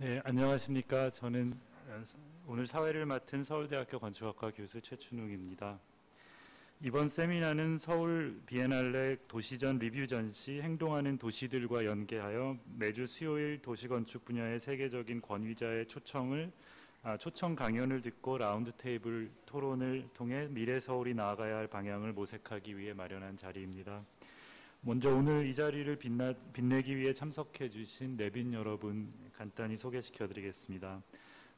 네, 안녕하십니까. 저는 오늘 사회를 맡은 서울대학교 건축학과 교수 최춘웅입니다. 이번 세미나는 서울 비엔날레 도시전 리뷰 전시 행동하는 도시들과 연계하여 매주 수요일 도시건축 분야의 세계적인 권위자의 초청 강연을 듣고 라운드 테이블 토론을 통해 미래 서울이 나아가야 할 방향을 모색하기 위해 마련한 자리입니다. 먼저 오늘 이 자리를 빛내기 위해 참석해 주신 내빈 여러분 간단히 소개시켜 드리겠습니다.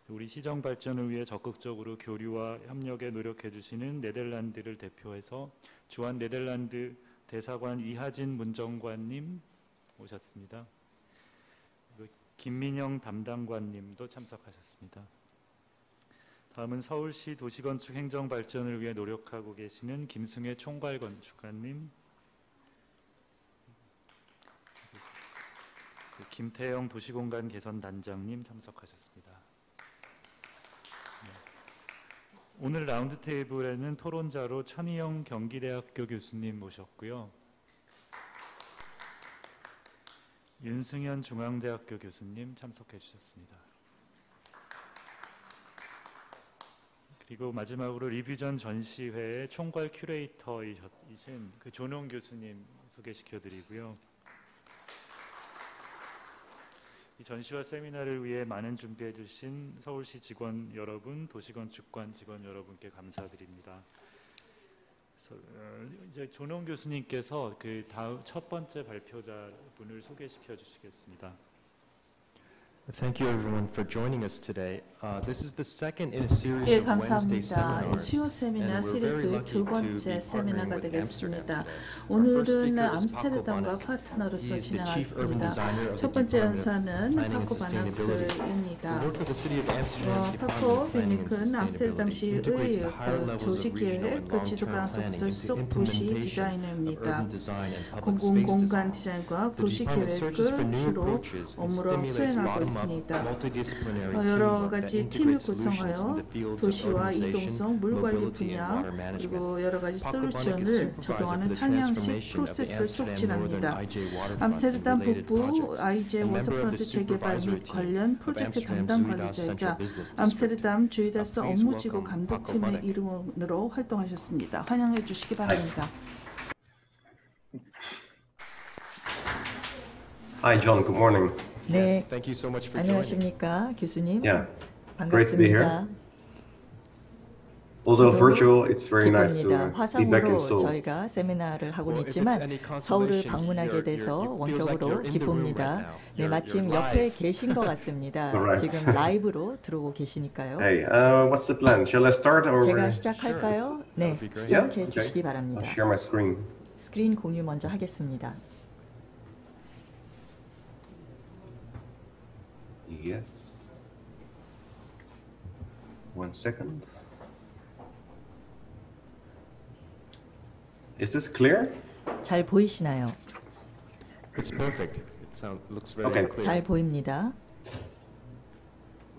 우리 시정 발전을 위해 적극적으로 교류와 협력에 노력해 주시는 네덜란드를 대표해서 주한 네덜란드 대사관 이하진 문정관님 오셨습니다. 김민영 담당관님도 참석하셨습니다. 다음은 서울시 도시건축 행정 발전을 위해 노력하고 계시는 김승혜 총괄건축관님, 김태영 도시공간 개선 단장님 참석하셨습니다. 네. 오늘 라운드 테이블에는 토론자로 천희영 경기대학교 교수님 모셨고요. 윤승현 중앙대학교 교수님 참석해 주셨습니다. 그리고 마지막으로 리뷰전 전시회의 총괄 큐레이터이신 조농 교수님 소개시켜 드리고요. 이 전시와 세미나를 위해 많은 준비해 주신 서울시 직원 여러분, 도시건축관 직원 여러분께 감사드립니다. 이제 조농 교수님께서 다음 첫 번째 발표자분을 소개시켜 주시겠습니다. Thank you everyone for joining us today. This is the second in a series of Wednesday seminars. 수요 세미나 and we're very 시리즈 lucky 두 to 번째 be 세미나가 partnering with 되겠습니다. Amsterdam today. 오늘은 암스테르담과 파트너로서 He is the chief urban 진행하겠습니다. designer of 첫 the 번째 Department of 연사는 Planning and 파코 Sustainability. 바나크입니다. We work with the City of Amsterdam's Department 파코 of Planning and 베니크는 암스테르담시의 Sustainability, integrates the higher levels of 조직계획, regional and 지속 long-term 가능성 planning 구설 into 속 도시 implementation of 디자이너입니다. urban design and public space 공공공간 design. 디자인과 The 도시 department searches for 계획을 new 주로 approaches and 업무로 stimulates 수행하고 bottom-up, 있습니다. multidisciplinary 여러 teamwork that 가지 팀을 integrates solutions in 구성하여 the fields of 도시와 urbanization, 이동성, 물관리 mobility, and 분야 water management. 그리고 여러 가지 Paco Banak is 솔루션을 supervisor 적용하는 for the 상향식 transformation of the 프로세스를 Amsterdam Northern 촉진합니다. IJ waterfront and 암스테르담 related 북부 projects. IJ A member of 워터프런트 the 재개발 supervisory 및 team 관련 of 프로젝트 Amsterdam 담당 Zuidas 관리자이자 Central Business District. 암스테르담 주이다스 Please 업무지구 welcome Paco 감독팀의 Banak. 이름으로 활동하셨습니다. 환영해 주시기 바랍니다. Hi, John. Good morning. Yes, 네, thank you so much for joining. 안녕하십니까 교수님. Yeah, great to be here. 반갑습니다. Although 저도 virtual, it's very nice to 기쁩니다. be back 화상으로 in Seoul. 저희가 세미나를 하고는 Well, if it's 있지만 any 서울을 consolation, 방문하게 돼서 it feels like 원격으로 you're in the room 기쁩니다. right now. 네, 마침 You're 옆에 live. 계신 것 같습니다. Alright. 지금 라이브로 들어오고 계시니까요. Hey, what's the plan? Shall I start or 제가 Sure, 시작할까요? that 네, would be great. Yeah? 시작해 Okay. 주시기 바랍니다. I'll share my screen. 스크린 공유 먼저 하겠습니다. Yes. 1 second. Is this clear? 잘 보이시나요? It's perfect. Looks very Okay. clear. 잘 보입니다.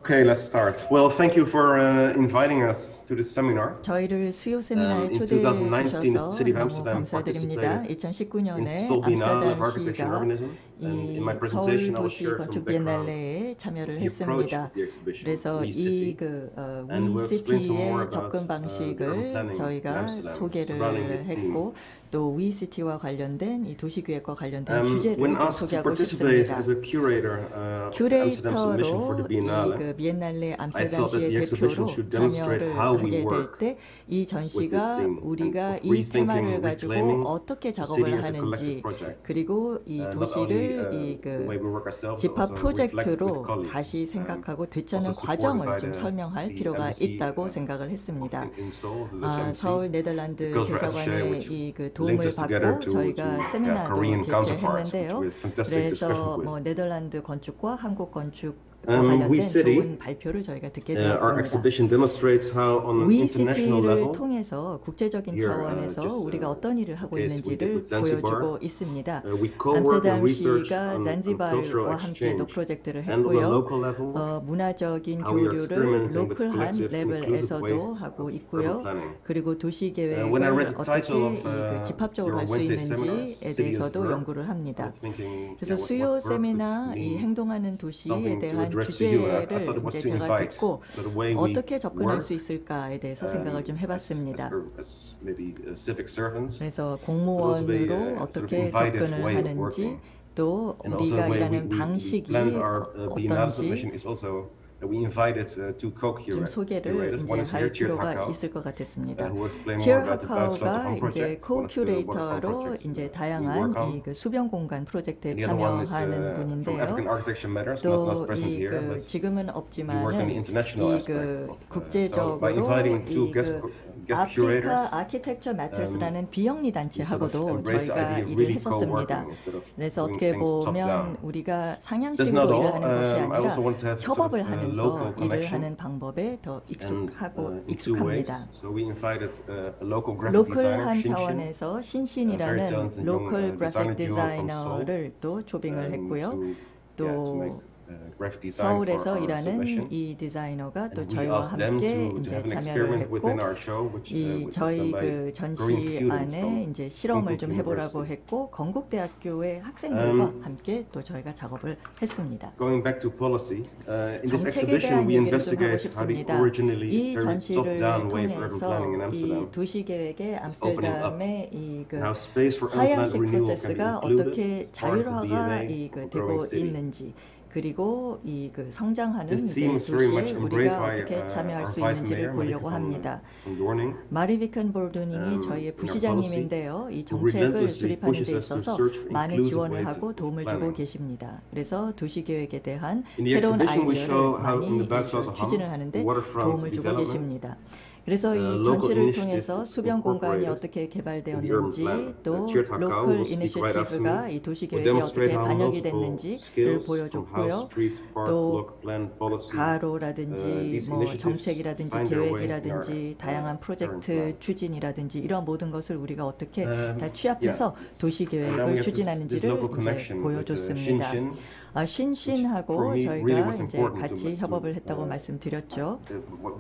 Okay, let's start. Well, thank you for inviting us to this seminar. 저희를 수요 세미나에 in 초대해 2019, 주셔서 the City of 너무 Amsterdam 감사드립니다. participated 2019년에 in Seoul Biennale of Architecture and 암스테르담시가 Urbanism. And in my 이 서울 presentation, I will 도시 share some 건축 background 비엔날레에 참여를 the approach 했습니다. of the exhibition, 그래서 We City. 이 And we'll explain some more 위시티의 about, 접근 urban 방식을 planning in 저희가 Amsterdam, 소개를 surrounding this 했고 또 위시티와 관련된 이 도시계획과 관련된 When 주제를 좀 asked to 소개하고 participate 싶습니다. as a curator of Amsterdam submission for the 큐레이터로 Biennale, 이 비엔날레 I thought that 암스테르담시의 the exhibition 대표로 should demonstrate 참여를 how we 하게 될 work 때 이 with this 전시가 theme 우리가 and 이 rethinking, 테마를 가지고 reclaiming 어떻게 the city 작업을 as a collective 하는지 project. 그리고 이 Not only 도시를 이 the way we work ourselves, but 집합 also reflect with 프로젝트로 colleagues. 다시 생각하고 되찾는 also supported 과정을 by 좀 the 설명할 필요가 embassy, 있다고 생각을 했습니다. in Seoul, the Dutch embassy. 서울 네덜란드 Cultural Attaché, 대사관의 which 이 그 linked 도움을 us together 받고 to 저희가 세미나도 Korean counterparts, which 개최했는데요. we had fantastic discussion 그래서 with. 네덜란드 건축과 한국 건축과 We 관련된 City, 좋은 발표를 저희가 듣게 our 되었습니다. exhibition demonstrates how on international 위시티를 level 통해서 국제적인 here, 차원에서 just, 우리가 어떤 일을 하고 case we did 있는지를 with Zanzibar, 보여주고 있습니다. we co-work and research 암스테르담시가 on 잔지바르와 cultural 함께도 exchange 프로젝트를 and on the 했고요. local level 문화적인 how we are 교류를 experimenting with 로컬한 collective inclusive 레벨에서도 ways 하고 of urban 있고요. planning. 그리고 도시 When I 계획을 read the 어떻게 title of 집합적으로 할 your 수 Wednesday seminars, 있는지에 City as 대해서도 Verb, 연구를 I 합니다. was thinking, 그래서 what 수요 verb could 세미나 이 mean 행동하는 도시에 something to 대한 addressed to you. I thought 주제를 it was 이제 to 제가 invite. 듣고 So the way we 어떻게 접근할 work 수 있을까에 대해서 생각을 좀 해봤습니다. as maybe civic servants. 그래서 also 공무원으로 a sort of 어떻게 invited 접근을 way of 하는지 working. 또 And also 우리가 the way 일하는 we 방식이 planned our Biennale submission 어떤지 is also that we invited two 좀 co-curators. 소개를 One is 이제 here, 할 Tjeerd 필요가 Hakau, 있을 것 같았습니다. who will explain more 치얼 about the Bouwsloten 하카우가 Home 이제 project, one of the waterfront 코-큐레이터로 projects 이제 we 다양한 work on. 이 수변 공간 프로젝트에 And the other one is 참여하는 from African 분인데요. Architecture Matters, not 또 present 이 here, 그 but 지금은 he worked on the 없지만은 international 이 aspects. 그 So by 국제적으로 inviting two 이 guest 그 curators, 아프리카 아키텍처 매터스라는 비영리 we sort of 단체하고도 embrace the 저희가 idea of 일을 really 했었습니다. co-working instead of 그래서 doing 어떻게 things top 보면 down. 우리가 That's not 상향식으로 all. 일하는 것이 I 아니라 also want to have sort 협업을 of a 하면서 local 일을 connection. 하는 방법에 더 And 익숙하고 in two ways. 익숙합니다. So we invited a local graphic designer, 로컬한 Shinshin, 차원에서 very 신신이라는 talented young 로컬 designer 그래픽 duo from Seoul, 디자이너를 또 조빙을 했고요. to make 또 graphic design for 서울에서 our 일하는 submission. 이 디자이너가 또 And we 저희와 asked them 함께 to 이제 have an 참여를 experiment within 했고 our show, which 이 was 저희 done by 그 Korean 전시 students 안에 from 이제 실험을 좀 Konkuk 해보라고 University. 했고 건국대학교의 학생들과 함께 또 저희가 작업을 했습니다. Going back to policy, in this 정책에 exhibition 대한 we 얘기를 좀 하고 investigate how the 싶습니다. originally 이 very 전시를 top-down way of urban 통해서 planning in 이 Amsterdam 도시계획의 is opening up, 암스테르담의 이 그 and how space for unplanned 하향식 renewal can be 프로세스가 included 어떻게 as part of the 자율화가 DNA 이 of 그 a 되고 growing city. 있는지 그리고 이 그 성장하는 This 이제 theme is very 도시에 much embraced 우리가 by 어떻게 참여할 our 수 vice 있는지를 mayor, 보려고 Marieke 합니다. van Doorning, 마리 비컨 볼드닝이 저희의 in our 부시장님인데요. 이 who 정책을 relentlessly 수립하는 pushes 데 us to 있어서 search for 많은 inclusive 지원을 ways 하고 of 도움을 주고 planning. 계십니다. 그래서 도시계획에 대한 In the 새로운 exhibition, we 아이디어를 show how 많이 in the Bouwsloten 추진을 Ham, 하는데 waterfront 도움을 주고 developments, 계십니다. 그래서 이 local 전시를 initiative 통해서 is 수변 공간이 incorporated 어떻게 in the urban 개발되었는지 plan. 또 Tjeerd Hakau 로컬 will speak right after 이니셔티브가 me. 이 We 도시계획에 demonstrate 어떻게 how 반영이 multiple 됐는지를 skills from 보여줬고요. house, street, park, 또 block, plan, policy, 가로라든지 these 뭐 initiatives 정책이라든지 find their way in 계획이라든지 our 다양한 current 프로젝트 plan. 추진이라든지 이런 모든 것을 우리가 어떻게 다 Yeah. 취합해서 And then we 도시계획을 have this 추진하는지를 local 이제 connection with 보여줬습니다. Shinshin. 신신하고 for me 저희가 really was 이제 important 같이 to 협업을 했다고 말씀드렸죠.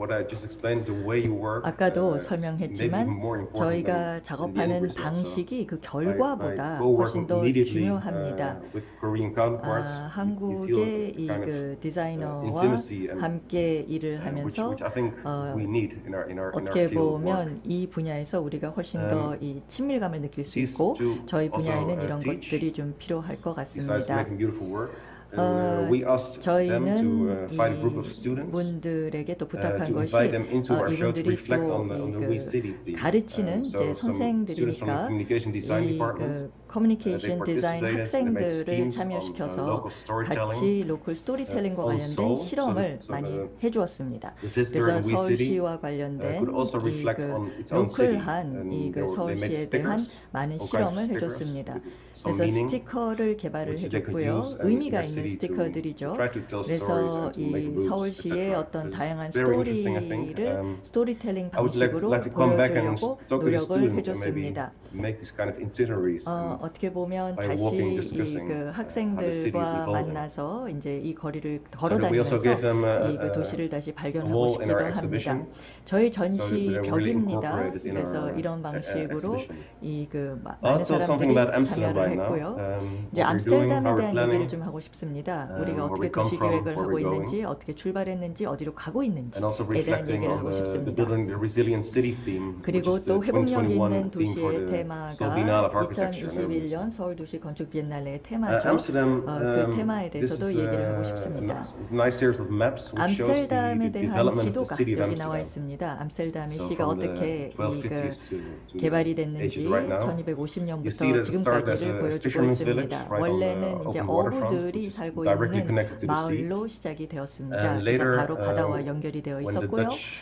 What I just explained, the way you work, 아까도 is maybe even 설명했지만 more important 저희가 than the end 작업하는 result. So 방식이 그 I 결과보다 co-work 훨씬 더 immediately 중요합니다. with Korean counterparts. You feel 한국의 이 kind of 그 디자이너와 intimacy and 함께 일을 which 하면서 I think we need in our 어떻게 field of work. 보면 이 분야에서 우리가 훨씬 더 이 친밀감을 느낄 수 These 있고 two 저희 also, 분야에는 이런 teach, 것들이 좀 필요할 것 besides 같습니다. making beautiful work. And we asked them to 저희는 find a group of students 이분들에게 또 부탁한 to 것이 invite them into our show to 이분들이 reflect on the 또 We City theme. 가르치는 So 이제 some students from the 선생들이니까 communication design 이 department. 커뮤니케이션 they 디자인 participated, they made 학생들을 schemes on 참여시켜서 local storytelling, 같이 로컬 스토리텔링과 on 관련된 Seoul, 실험을 so 많이 the 해주었습니다. the visitor 그래서 in We City 서울시와 관련된 could also 이 reflect 그 on its own city. 로컬한 And 이 그 they made 서울시에 대한 stickers, 많은 all kinds of 실험을 stickers 해줬습니다. with some 그래서 meaning, 스티커를 개발을 which they could 해줬고요. use in 의미가 their 있는 city to 스티커들이죠. try to tell stories 그래서 and to make 이 routes, 서울시의 etc. 어떤 So it's 다양한 very interesting, I think. 스토리를 스토리텔링 I would like 방식으로 to come back and 보여주려고 talk to the 노력을 students and maybe 해줬습니다. make these kind of itineraries. 어떻게 보면 by 다시 walking, 이 discussing, 그 how the city is 학생들과 evolving. 만나서 이제 이 거리를 So that we also 걸어다니면서 gave them 이 그 도시를 다시 발견하고 wall in 싶기도 our 합니다. exhibition. 저희 So that 전시 they were really 벽입니다. incorporated in 그래서 our 이런 방식으로 exhibition. 이 그 많은 Also something 사람들이 about Amsterdam 참여를 right now. 했고요. What 이제 we're doing, how 암스테르담에 we're 대한 planning, 얘기를 좀 하고 싶습니다. 우리가 where 어떻게 we come 도시 from, 계획을 where 하고 we're 있는지, going. 어떻게 출발했는지, 어디로 가고 and 있는지에 also 대한 reflecting 얘기를 on 하고 the 싶습니다. building the resilient city theme, which 그리고 is the 또 회복력 2021 있는 theme for 도시의 the Seoul Biennale of 테마가 Architecture. 2021년 서울 도시 건축 비엔날레의 테마죠. Amsterdam, 그 테마에 this 대해서도 is 얘기를 하고 a 싶습니다. nice series of maps which shows 암스테르담에 the 대한 development of the 지도가 city of 여기 나와 Amsterdam. 있습니다. 암스테르담의 So 시가 from the 어떻게 이 1250s to 개발이 the 됐는지 ages right now. You see 1250년부터 that it started as 지금까지를 a 보여주고 fisherman's village 있습니다. right on the 원래는 이제 open waterfront, 어부들이 which is 살고 directly 있는 connected to the sea. 마을로 시작이 되었습니다. And 그래서 later, 바로 바다와 연결이 되어 when the 있었고요. Dutch,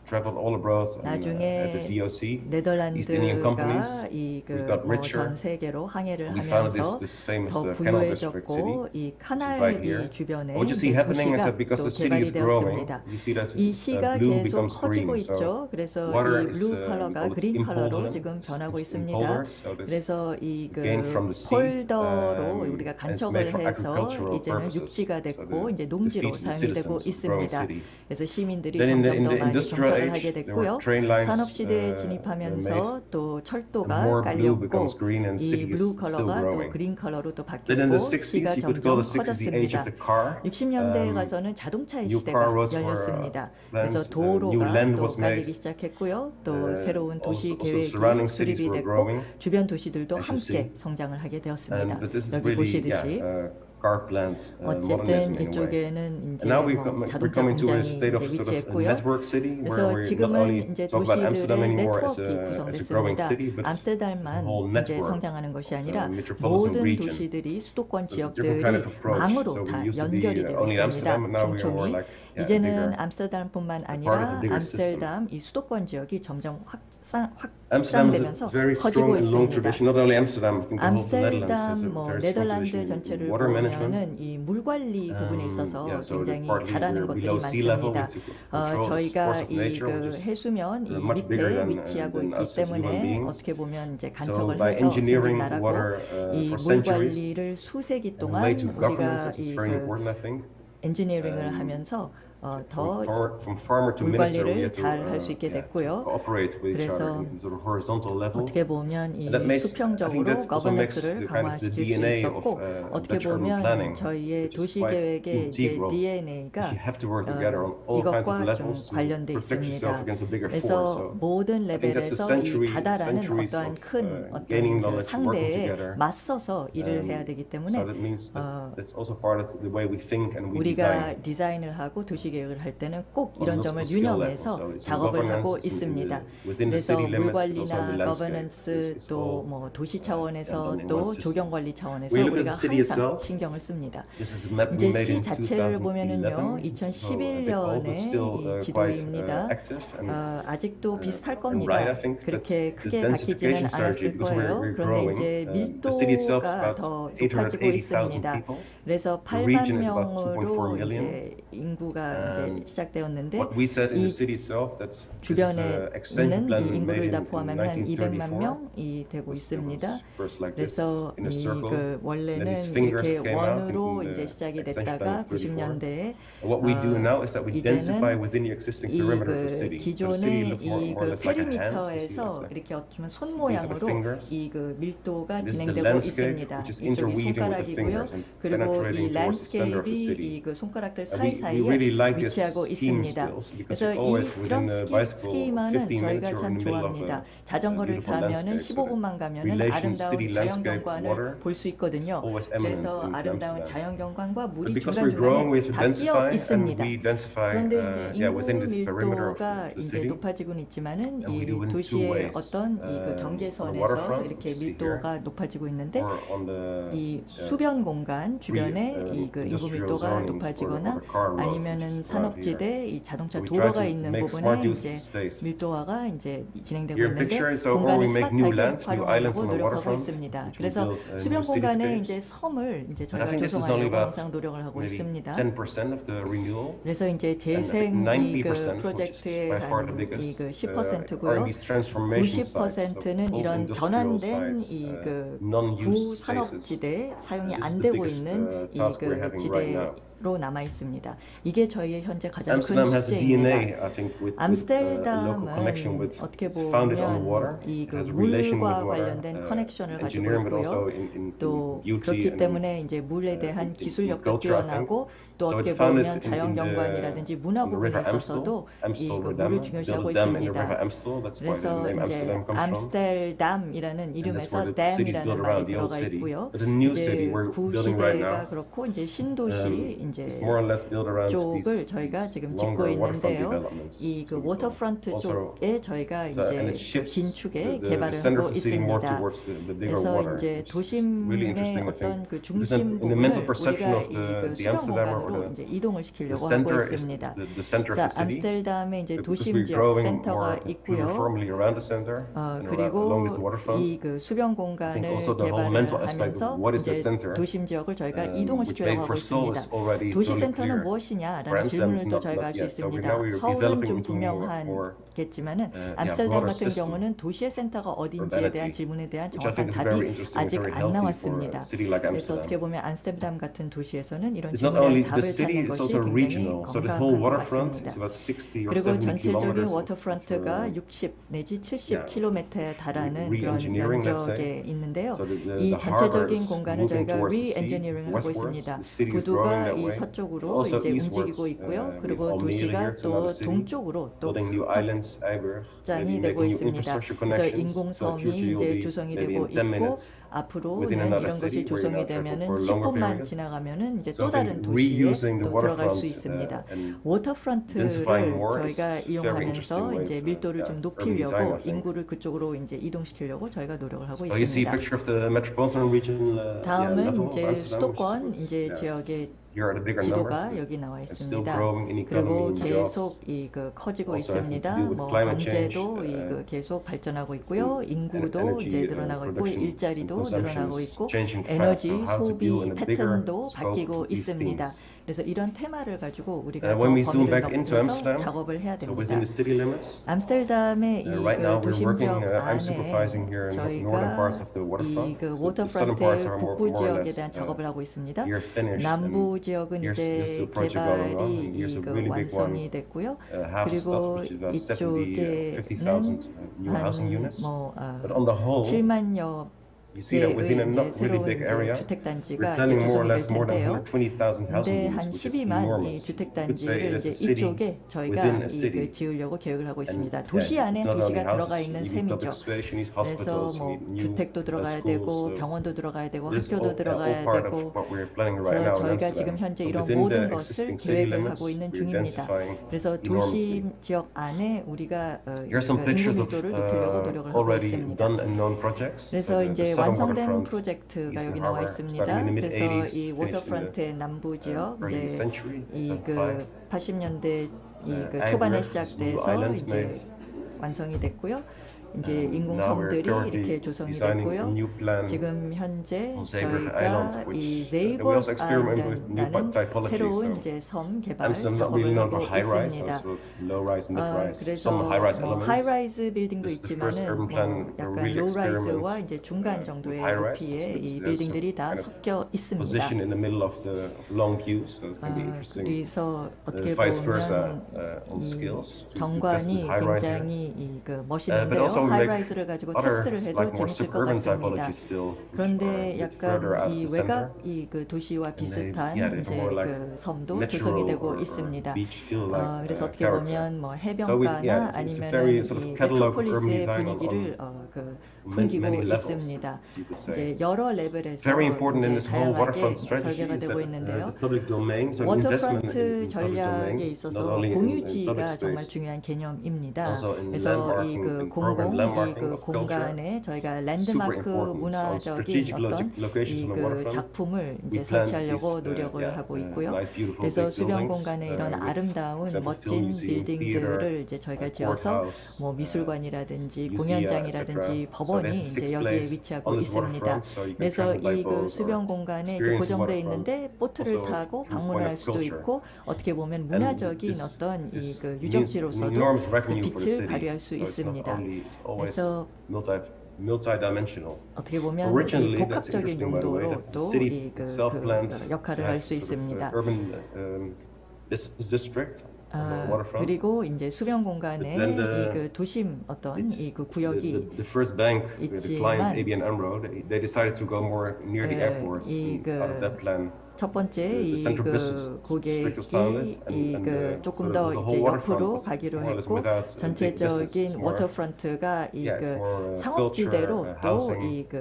traveled all abroad at the 나중에 VOC, East Indian companies, 네덜란드가 이 we got richer. 전 세계로 항해를 We founded 하면서 this famous 더 canal district city. 부유해졌고 이 카날 right here. 이 주변에 What you see 이제 happening is 도시가 that because 또 the city 개발이 is growing, 되었습니다. you see that 이 시가 blue 계속 becomes 커지고 green. 있죠. So 그래서 water 이 is, 블루 we 컬러가 call it 그린 컬러로 impolder. 지금 변하고 It's 있습니다. impolder, so this 그래서 이 그 gained from the sea, 폴더로 우리가 and it's 간척을 made for 해서 agricultural 이제는 purposes. 육지가 So 됐고 the 이제 농지로 defeats the 사용이 되고 citizens of growing 있습니다. city. 그래서 시민들이 Then in 점점 더 the 많이 industrial 시작을 age, 하게 there were 됐고요. train lines 산업 시대에 made. 진입하면서 또 And 철도가 more blue becomes 깔렸고 green and 이 city is 블루 still 컬러가 또 growing. 그린 컬러로 또 Then in the 바뀌었고 60s, 시가 you could 점점 call the 60s the age 커졌습니다. of the car. 60년대에 가서는 자동차의 new 시대가 car roads were 열렸습니다. planned, 그래서 new 도로가 land 또 was made. 깔리기 시작했고요. 또 새로운 도시 Also 계획이 surrounding cities 수립이 were 됐고 growing, 주변 도시들도 as you 함께 see. 성장을 하게 되었습니다. But this is 여기 really, 보시듯이 car plant modernism 어쨌든 in a way. 이쪽에는 And 이제 now 뭐 we're 자동차 coming to a 공장이 state of 이제 sort of a 위치했고요. network city where 그래서 we not 지금은 only 이제 talk about Amsterdam 도시들의 anymore 네트워크가 as a growing 구성됐습니다. city, but 암스테르담만 a whole 이제 network 성장하는 것이 아니라 of metropolitan 모든 region. 도시들이 수도권 So it's a different 지역들이 kind of approach. 망으로 So we 다 used to be 연결이 되어 only Amsterdam, but 있습니다. now we are more 촘촘히 like 이제는 bigger. 암스테르담뿐만 part of 아니라 a bigger 암스테르담 이 수도권 지역이 점점 Amsterdam is a 확장되면서 very 커지고 strong and long 있습니다. tradition. Not only Amsterdam, I think the whole of the Netherlands has 암스테르담 a 뭐 very strong 네덜란드 tradition 전체를 in water management. 보면은 이 물 관리 부분에 있어서 Yeah, so 굉장히 partly 잘하는 we're 것들이 below sea level, 많습니다. we took control of the 저희가 course of 이 nature, 그 which is 해수면 이 much bigger 밑에 than 위치하고 us 있기 as human 때문에 beings. 어떻게 보면 이제 So 간척을 by 해서 생긴 engineering 나라고 water 이 for 물 centuries, 관리를 수세기 and the 동안 way to governance 우리가 is 이 very 그 important, I think. 엔지니어링을 하면서 더 From farmer to 물 minister, we 관리를 had to 잘 할 수 있게 됐고요. cooperate with each other 그래서 in sort of horizontal level. 어떻게 보면 이 And that makes, I think 수평적으로 that also makes 거버넌스를 the kind of 강화시킬 the 수 DNA 있었고 of 어떻게 Dutch urban 보면 planning, 저희의 which is 도시 quite 계획의 이제 integral. DNA가 You have to work together on all kinds of 이것과 좀 levels to 관련돼 protect yourself 있습니다. against a bigger force. 그래서 So 모든 I think that's the 레벨에서 이 바다라는 centuries 어떠한 of 큰 gaining 어떤 그 knowledge, working 상대에 together. 맞서서 일을 해야 되기 So 때문에 that means that's also part of the way we think and we design. 우리가 디자인을 하고 도시 계획을 할 때는 꼭 이런 On 점을 multiple skill levels. 유념해서 So it's in 작업을 하고 governance, it's in 있습니다. within the 그래서 city 물 limits, but also in the 관리나 landscape. 거버넌스 It's 또 all 뭐 도시 done 차원에서 in one 또 system. 조경 관리 차원에서 We look at 우리가 the city 항상 itself. 신경을 씁니다. This is a map we 이제 made 시 in 자체를 보면은요, 2011. So a bit old, but 2011년의 still 이 quite 지도입니다. active. And 아직도 비슷할 and 겁니다. right, I think, 그렇게 but 크게 the densification 바뀌지는 않았을 strategy, because 거예요. we're 그런데 growing, 이제 the city itself is 밀도가 about 더 높아지고 880,000 있습니다. people. 그래서 The 8만 region is about 명으로 2.4 million. 이제 인구가 이제 시작되었는데 What we said in 이 the city itself, that this is 주변에 an extension 있는 plan 이 we 인구를 made 다 in 포함하면 한 200만 1934. 명이 되고 있습니다. First like this 그래서 in a circle. 그 원래는 these fingers 이렇게 came out 원으로 in the 이제 시작이 extension 됐다가 plan of 34. 90년대에 And what we do now is that we densify 이제는 within the existing 이 perimeter of the 그 city. So the city 기존의 looks more 이 or 그 less like a hand. You see, 페리미터에서 that's 이렇게 어쩌면 손 these are the 모양으로 fingers. 이 그 밀도가 This is the 진행되고 landscape, 있습니다. which is 이쪽이 interweaving with the 손가락이고요. fingers and 그리고 이 penetrating towards the center of the 랜드스케이프이 city. 이 그 손가락들 And we 사이사이에 really like this 위치하고 scheme 있습니다. still, because 그래서 you 이 always 그런 within the bicycle 스키마는 15 minutes 저희가 you're 참 in the middle of 좋아합니다. a 자전거를 beautiful 타면은 landscape. So 15분만 the 가면은 relation 아름다운 city landscape 자연경관을 water 볼 수 있거든요. always eminent 그래서 in 아름다운 Amsterdam. 자연경관과 But 물이 because we're growing, we have 중간중간에 to 다 끼어 densify, and 있습니다. we densify 그런데 이제 within 인구 this perimeter of 밀도가 the 이제 city. 높아지고는 있지만은 And we 이 do in two 도시의 ways. 어떤 이 그 On the 경계선에서 waterfront, 이렇게 you see 밀도가 높아지고 있는데 Or on the 이 수변 공간 주변에 이 그 인구 industrial 밀도가 zonings 높아지거나 or car roads, which 아니면은 is around here. 산업지대 이 자동차 So we try 도로가 to 있는 make smart 부분에 use of 이제 space. 밀도화가 이제 진행되고 Here 있는데 picture is or 공간을 we make new 스마트하게 land, new islands 활용하려고 on the 노력하고 waterfront, 있습니다. which we 그래서 build 수변 new 공간에 cityscapes. 이제 섬을 이제 And I 저희가 think this is only 조성하려고 about 항상 노력을 하고 maybe 있습니다. 10% of the renewal. 그래서 이제 And I think 재생 이 그 90%, 프로젝트의 which is by far the 한 biggest, 이 그 are 10%고요. these transformation sites, so 90%는 old 이런 industrial 변환된 sites, 이 그 non-used spaces. 구산업지대 사용이 This is 안 the 되고 biggest, 있는 이 task we're 그 having right now. 지대로 남아 있습니다. 이게 저희의 현재 가장 큰 Amsterdam has a 숙제입니다. DNA, I think, with local connection 암스테르담은 with. 어떻게 It's founded on 보면 water. 이 It 그 has a relation with 물과 water, 관련된 커넥션을 가지고 engineering, but also 있고요. in 또 beauty 그렇기 and 때문에 이제 물에 대한 in 기술력도 culture, I think. 뛰어나고 또 So 어떻게 it's founded 보면 in 자연경관이라든지 문화 on the 부분에 river 있어서도 이 Amstel 그 Dam, 물을 built 중요시하고 a dam in the 있습니다. river Amstel. That's why the 그래서 name 이제 Amsterdam comes from. 암스테르담이라는 And that's 이름에서 where the city's 댐이라는 built 말이 around the old 들어가 city. 있고요. But the new 이제 city we're building right 구시대가 now, 그렇고 이제 신도시 이제 it's more or less built around 쪽을 these 저희가 지금 짓고 longer waterfront 있는데요. developments. 이 그 So we 워터프런트 also- 쪽에 저희가 and 이제 it 그 shifts 긴축에 the 개발을 center 하고 of the city more 있습니다. towards the bigger 그래서 water. 이제 which is really 도심의 interesting, I think. 어떤 그 Because 중심 in the mental 부분을 perception 우리가 of 이 그 the 수변 Amsterdammer or 공간으로 이제 이동을 the 시키려고 하고 center is 있습니다. the center of 자, the city. 암스테르담의 이제 Because 도심 we're 지역 growing 센터가 more 있고요. uniformly around the center and along 그리고 this waterfront. 이 그 수변 I think 공간을 also the whole 개발을 mental aspect 하면서 of what is the 이제 center 도심 지역을 저희가 이동을 which 시키려고 maybe 하고 for Seoul 있습니다. is already 도시 totally 센터는 clear. For 무엇이냐라는 Amsterdam, 질문을 it's 또 not 저희가 할 수 yet. So 있습니다. now we're 서울은 developing 좀 into more 분명하겠지만 yeah, 암스테르담 broader 같은 system 경우는 도시의 센터가 어딘지에 대한 urbanity, 질문에 대한 which I 정확한 think is very 답이 interesting and 아직 very 안 healthy for 나왔습니다. a city like 그래서 어떻게 Amsterdam. 보면 암스테르담 같은 도시에서는 이런 It's not 질문에 only 답을 the city, 찾는 it's 것이 also 굉장히 regional. So the whole 건강한 것 waterfront 같습니다. is about 60 or 그리고 70 전체적인 kilometers 워터프런트가 60 내지 70km에 달하는 그런 re-engineering, let's say. 면적에 있는데요. So 이 the harbor 전체적인 is 공간을 moving 저희가 towards the sea, re-engineering을 하고 westwards. 있습니다. The city is growing 부두가 that 이 way. 서쪽으로 Also 이제 eastwards, 움직이고 있고요. with 그리고 Almere 도시가 here, it's another 또 city, 동쪽으로 또 building new islands, Eiberg, 확장이 maybe 되고 making new 있습니다. infrastructure 그래서 connections. So 인공섬이 future you'll 이제 be 조성이 maybe 되고 in 10 있고 minutes 앞으로는 within another 이런 것이 city where you 조성이 now travel 되면은 for a longer 10분만 period. 지나가면은 이제 So 또 I 다른 think 도시에 reusing the 또 들어갈 수 waterfront 있습니다. and 워터프런트를 densifying more is 저희가 very interesting 이용하면서 way 이제 of, 밀도를 yeah, 좀 urban design, I 높이려고 think. 인구를 그쪽으로 이제 이동시키려고 저희가 노력을 하고 So you see a 있습니다. picture of the metropolitan region 다음은 level of 이제 Amsterdam, 수도권 which is, 이제 지역의 here are the bigger numbers. 지도가 여기 나와 It's still 있습니다. growing in 그리고 economy, in jobs. 계속 그 커지고 Also having to 있습니다. do with 뭐 climate change, 경제도 계속 발전하고 있고요. 인구도 energy, 이제 늘어나고 있고 production, 일자리도 consumption 늘어나고 is 있고 changing fast. 에너지 So how to 소비 deal in a bigger 패턴도 scope 바뀌고 with these 있습니다. themes. 그래서 이런 테마를 가지고 우리가 더 When we zoom 범위를 back into 넓혀서 Amsterdam, 작업을 해야 so 됩니다. within the city limits, 암스테르담의 이 right now 그 we're 도심 working. 지역 I'm 안에 supervising here in the northern parts of the waterfront. 이 그 So the southern parts 워터프런트의 are more 북부 or 지역에 less 대한 작업을 하고 있습니다. here finished. 남부 And 지역은 here's 이제 the project going on. 개발이 Here's a 그 really big 완성이 one. 됐고요. Half a stop, 그리고 which is about 이쪽에는 50,000 new housing units. 뭐 But on the whole, 7만여 you see that within a 개의 not 이제 really 새로운 big 이제 area, 주택 we're 단지가 이제 planning more or 조성이 될 less more than 텐데요. 120,000 housing 근데 한 units, which is 12만 이 enormous. 주택 You could say 단지를 it 이제 is a city 이쪽에 저희가 within a 이 city. 그 지으려고 계획을 하고 있습니다. And, 도시 yeah, 안에 it's not only 도시가 들어가 houses, 있는 you need 셈이죠. public space, you need 그래서 hospitals, you 뭐 need new 주택도 들어가야 schools. 되고 So 병원도 들어가야 되고 this is 학교도 all 들어가야 part 되고 of what we're planning right now 그래서 in 저희가 지금 Amsterdam. 현재 So 이런 within 모든 the 것을 existing city 계획을 limits, 하고 있는 we're 중입니다. densifying 그래서 enormously. 도시 지역 안에 우리가 Here are some 인구 pictures of 밀도를 높이려고 노력을 하고 already 있습니다. done and known projects. 그래서 The 이제 southern 완성된 waterfront, 프로젝트가 Eastern 여기 나와 Harbor, 있습니다. starting in the 그래서 mid-80s, 이 finished in 워터프런트의 남부 the 지역 early 이제 century. 이 그 80년대 이 그 Eiberg, 초반에 new 시작돼서 islands 이제 made. 완성이 됐고요. 이제 Now we're 인공섬들이 currently 이렇게 조성이 designing a 됐고요. new plan 지금 현재 on Zeebrugge Island, 저희가 이 which we also experiment with new 제이버라는 typologies. 새로운 So 이제 섬 개발 Amsterdam not 작업을 really known for 하고 high-rise, 있습니다. also low-rise, mid-rise, 그래서 some high-rise 뭐 elements. 하이라이즈 빌딩도 This is the first 있지만은 urban plan 뭐 where 약간 really 로라이즈와 experiments 이제 중간 정도의 high-rise. 높이의 So 이 there's 빌딩들이 some 다 kind of 섞여 있습니다. position in the middle of the long view, so it can be interesting. 그래서 어떻게 Vice versa 보면 on 이 scales. To test 경관이 with high-rise here. 굉장히 이 그 But 멋있는데요. also we make 하이라이즈를 가지고 other 테스트를 해도 like more 재밌을 것 suburban 같습니다. typologies still, which are a 그런데 bit further 약간 out 이 the center. 외곽 이 그 도시와 비슷한 yeah, they're 이제 more like 그 섬도 natural 조성이 되고 or 있습니다. beach feel like 그래서 어떻게 character. 보면 뭐 So 해변가나 yeah, it's a 아니면은 very sort of 이 catalog of urban 메트로폴리스의 design on 분위기를 그 many 풍기고 levels, 있습니다. you could say. 이제 여러 레벨에서 Very important in 이제 this whole 다양하게 waterfront strategy 설계가 is 되고 that 있는데요. the public domain, so investment 워터프런트 in public 전략에 domain, not 있어서 only in public 공유지가 정말 space, 중요한 개념입니다. also in 그래서 landmarking, 이 그 in 공공 urban 이 landmarking 그 of culture, 공간에 저희가 super 랜드마크 important. So on 문화적인 strategic 어떤 locations 이 on the 그 waterfront, 작품을 we 이제 plan 설치하려고 these, 노력을 하고 있고요. nice, beautiful 그래서 big 수변 buildings, 공간에 이런 with 아름다운 example, 멋진 film museum, 빌딩들을 theater, 이제 저희가 지어서 courthouse, 뭐 미술관이라든지 museum, 공연장이라든지 etc. 법원이 So they have 이제 fixed 여기에 place 위치하고 on this 있습니다. waterfront, so you can 그래서 travel by 이 그 boat or 수변 공간에 이렇게 experience the 고정되어 waterfront. 있는데 보트를 Also, 타고 from the 방문을 point 할 of 수도 culture. 있고 어떻게 보면 문화적인 this 어떤 이 means 그 an 유적지로서도 enormous 그 revenue for the 빛을 city. 발휘할 수 So it's not 있습니다. only, it's always 그래서 multi-dimensional. 어떻게 보면 이 Originally, that's 복합적인 interesting, by the way, 용도로 that the 또 city 이 그 itself planned 역할을 to 할 have 수 sort of 있습니다. urban business district on the waterfront. 그리고 이제 수변 공간에 But then 이 그 도심 어떤 이 그 구역이 the first bank, the client 있지만 ABN AMRO, they decided to go more near the airports. 이 And out of that plan, 첫 번째 the 이 central business 그 district was founded, 고객이 이 그 조금 더 the 이제 whole waterfront 옆으로 was 가기로 more or less 했고 without big business. 전체적인 It's more, 워터프런트가 이 yeah, it's 그 more 상업지대로 culture, 또 housing, 이 그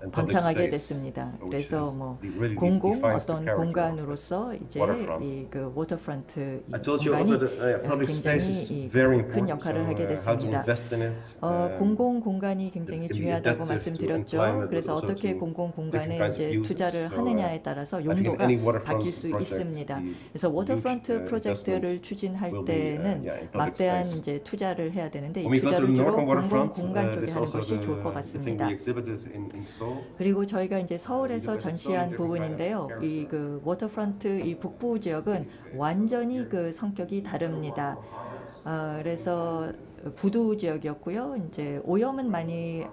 and public 번창하게 space, 됐습니다. which 그래서 is 뭐 really 공공 defines the 어떤 character of 공간으로서 이제 waterfront. 이 그 워터프런트 이 I told you also 공간이 that public space is 굉장히 very 큰 important. 역할을 So, 하게 how to 됐습니다. invest in it. 공공 공간이 굉장히 it can be 중요하다고 adaptive to 말씀드렸죠. employment, but 그래서 also 어떻게 to 공공 different 공간에 kinds of 이제 uses. 투자를 So, 하느냐에 따라서 I think an 용도가 구조가 any waterfront 바뀔 수 project, 있습니다. the 그래서 워터프런트 huge, 프로젝트를 investments 추진할 will be, 때는 in public 막대한 space. 이제 투자를 해야 되는데 이 When we go to 투자를 the 주로 northern 공공 waterfront, 공간 쪽에 this 하는 also 것이 좋을 것 the thing 같습니다. we exhibited in Seoul. 그리고 저희가 이제 서울에서 look at 전시한 totally different 부분인데요. kind of 이 그 워터프런트 이 북부 지역은 완전히 그 성격이 다릅니다. 그래서 부두 지역이었고요. 이제 오염은 많이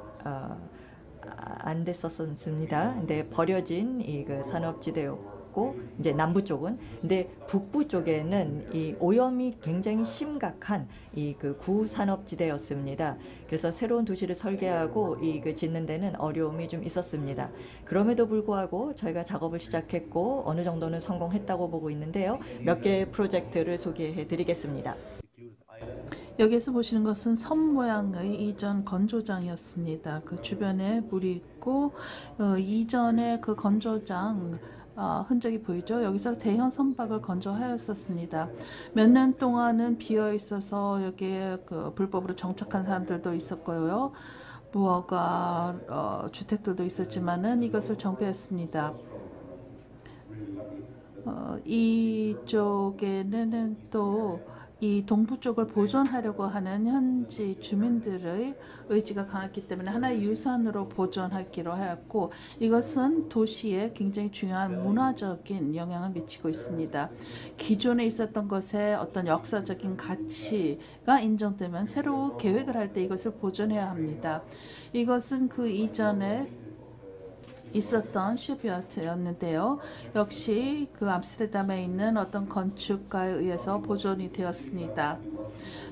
안 됐었습니다. 근데 버려진 이 그 산업지대였고 이제 남부 쪽은, 근데 북부 쪽에는 이 오염이 굉장히 심각한 이 그 구산업지대였습니다. 그래서 새로운 도시를 설계하고 이 그 짓는 데는 어려움이 좀 있었습니다. 그럼에도 불구하고 저희가 작업을 시작했고 어느 정도는 성공했다고 보고 있는데요. 몇 개의 프로젝트를 소개해 드리겠습니다. 여기에서 보시는 것은 섬 모양의 이전 건조장이었습니다. 그 주변에 물이 있고 이전에 그 건조장 흔적이 보이죠. 여기서 대형 선박을 건조하였었습니다. 몇 년 동안은 비어 있어서 여기에 그 불법으로 정착한 사람들도 있었고요. 무허가 주택들도 있었지만은 이것을 정비했습니다. 이쪽에는 또 이 동부 쪽을 보존하려고 하는 현지 주민들의 의지가 강했기 때문에 하나의 유산으로 보존하기로 하였고, 이것은 도시에 굉장히 중요한 문화적인 영향을 미치고 있습니다. 기존에 있었던 것에 어떤 역사적인 가치가 인정되면 새로 계획을 할 때 이것을 보존해야 합니다. 이것은 그 이전에 있었던 슈비아트였는데요. 역시 그 암스테르담에 있는 어떤 건축가에 의해서 보존이 되었습니다.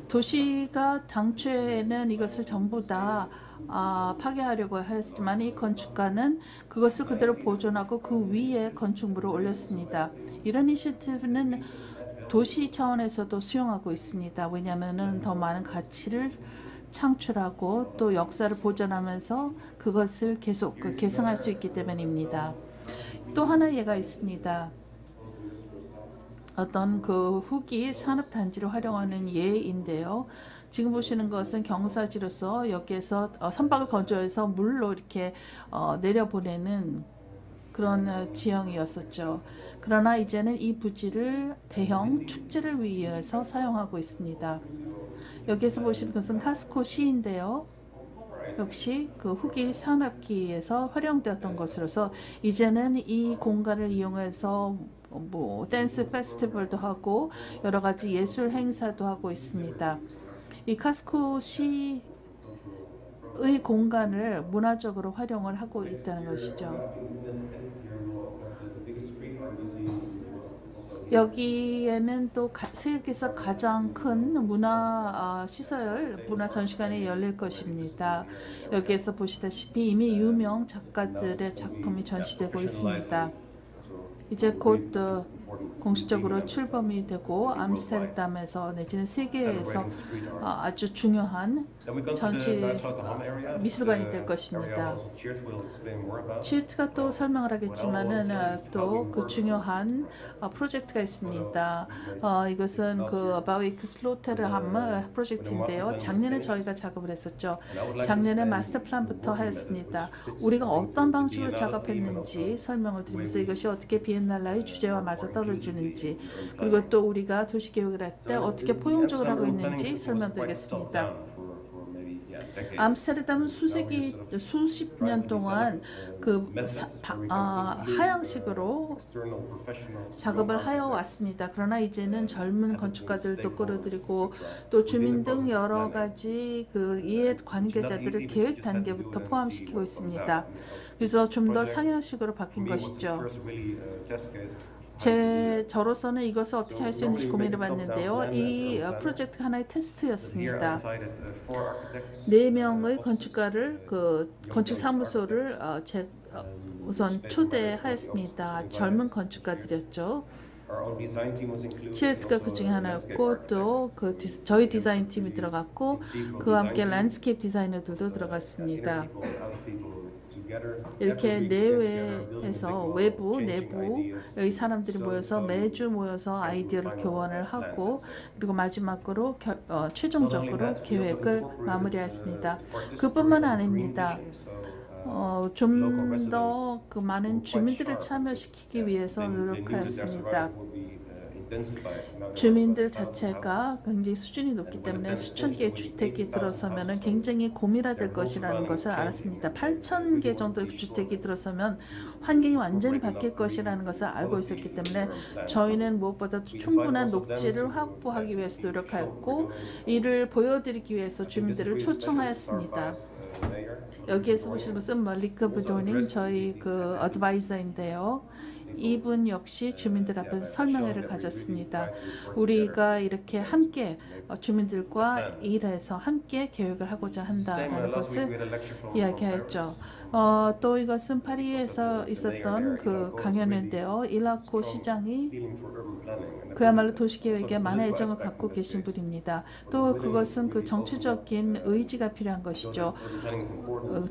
도시가 당초에는 이것을 전부 다 파괴하려고 했지만 이 건축가는 그것을 그대로 보존하고 그 위에 건축물을 올렸습니다. 이런 이니셔티브는 도시 차원에서도 수용하고 있습니다. 왜냐하면 더 많은 가치를 창출하고 또 역사를 보존하면서 그것을 계속 계승할 수 있기 때문입니다. 또 하나 예가 있습니다. 어떤 그 후기 산업단지를 활용하는 예인데요. 지금 보시는 것은 경사지로서 여기에서 선박을 건조해서 물로 이렇게 내려보내는 그런 지형이었었죠. 그러나 이제는 이 부지를 대형 축제를 위해서 사용하고 있습니다. 여기에서 보시는 것은 카스코 시인데요. 역시 그 후기 산업기에서 활용되었던 것으로서 이제는 이 공간을 이용해서 뭐 댄스 페스티벌도 하고 여러 가지 예술 행사도 하고 있습니다. 이 카스코 시의 공간을 문화적으로 활용을 하고 있다는 것이죠. 여기에는 또 세계에서 가장 큰 문화 시설, 문화 전시관이 열릴 것입니다. 여기에서 보시다시피 이미 유명 작가들의 작품이 전시되고 있습니다. 이제 곧 공식적으로 출범이 되고 암스테르담에서 내지는 세계에서 아주 중요한 전시 미술관이 될 것입니다. 치우트가 또 설명을 하겠지만은 또 그 중요한 프로젝트가 있습니다. 이것은 그 바위크 슬로테르함 프로젝트인데요. 작년에 저희가 작업을 했었죠. 작년에 마스터 플랜부터 하였습니다. 우리가 어떤 방식으로 작업했는지 설명을 드리면서 이것이 어떻게 비엔날레의 주제와 맞아 떨어지는지, 그리고 또 우리가 도시 계획을 할 때 어떻게 포용적으로 하고 있는지 설명드리겠습니다. 암스테르담은 수십 년 동안 그 하향식으로 작업을 하여 왔습니다. 그러나 이제는 젊은 건축가들도 끌어들이고 또 주민 등 여러 가지 그 이해 관계자들을 계획 단계부터 포함시키고 있습니다. 그래서 좀 더 상향식으로 바뀐 것이죠. 저로서는 이것을 어떻게 할 수 있는지 고민해 봤는데요. 이 프로젝트가 하나의 테스트였습니다. 4명의 건축가를, 그 건축사무소를 우선 초대하였습니다. 젊은 건축가들이었죠. 치에트가 그 중에 하나였고, 또 저희 디자인 팀이 들어갔고, 그와 함께 랜드스케이프 디자이너들도 들어갔습니다. 이렇게 내외에서 외부, 내부의 사람들이 모여서 매주 모여서 아이디어를 교환을 하고, 그리고 마지막으로 최종적으로 계획을 마무리했습니다. 그뿐만 아닙니다. 좀 더 그 많은 주민들을 참여시키기 위해서 노력하였습니다. 주민들 자체가 굉장히 수준이 높기 때문에 수천 개의 주택이 들어서면 굉장히 고밀화될 것이라는 것을 알았습니다. 8천 개 정도의 주택이 들어서면 환경이 완전히 바뀔 것이라는 것을 알고 있었기 때문에 저희는 무엇보다 충분한 녹지를 확보하기 위해서 노력하였고 이를 보여드리기 위해서 주민들을 초청하였습니다. 여기에서 보시는 것은 말리크 부도닝 저희 그 어드바이저인데요. 이분 역시 주민들 앞에서 설명회를 가졌습니다. 우리가 이렇게 함께 주민들과 일해서 함께 계획을 하고자 한다는 것을 이야기하였죠. 또 이것은 파리에서 있었던 그 강연인데요. 일라코 시장이 그야말로 도시계획에 많은 애정을 갖고 계신 분입니다. 또 그것은 그 정치적인 의지가 필요한 것이죠.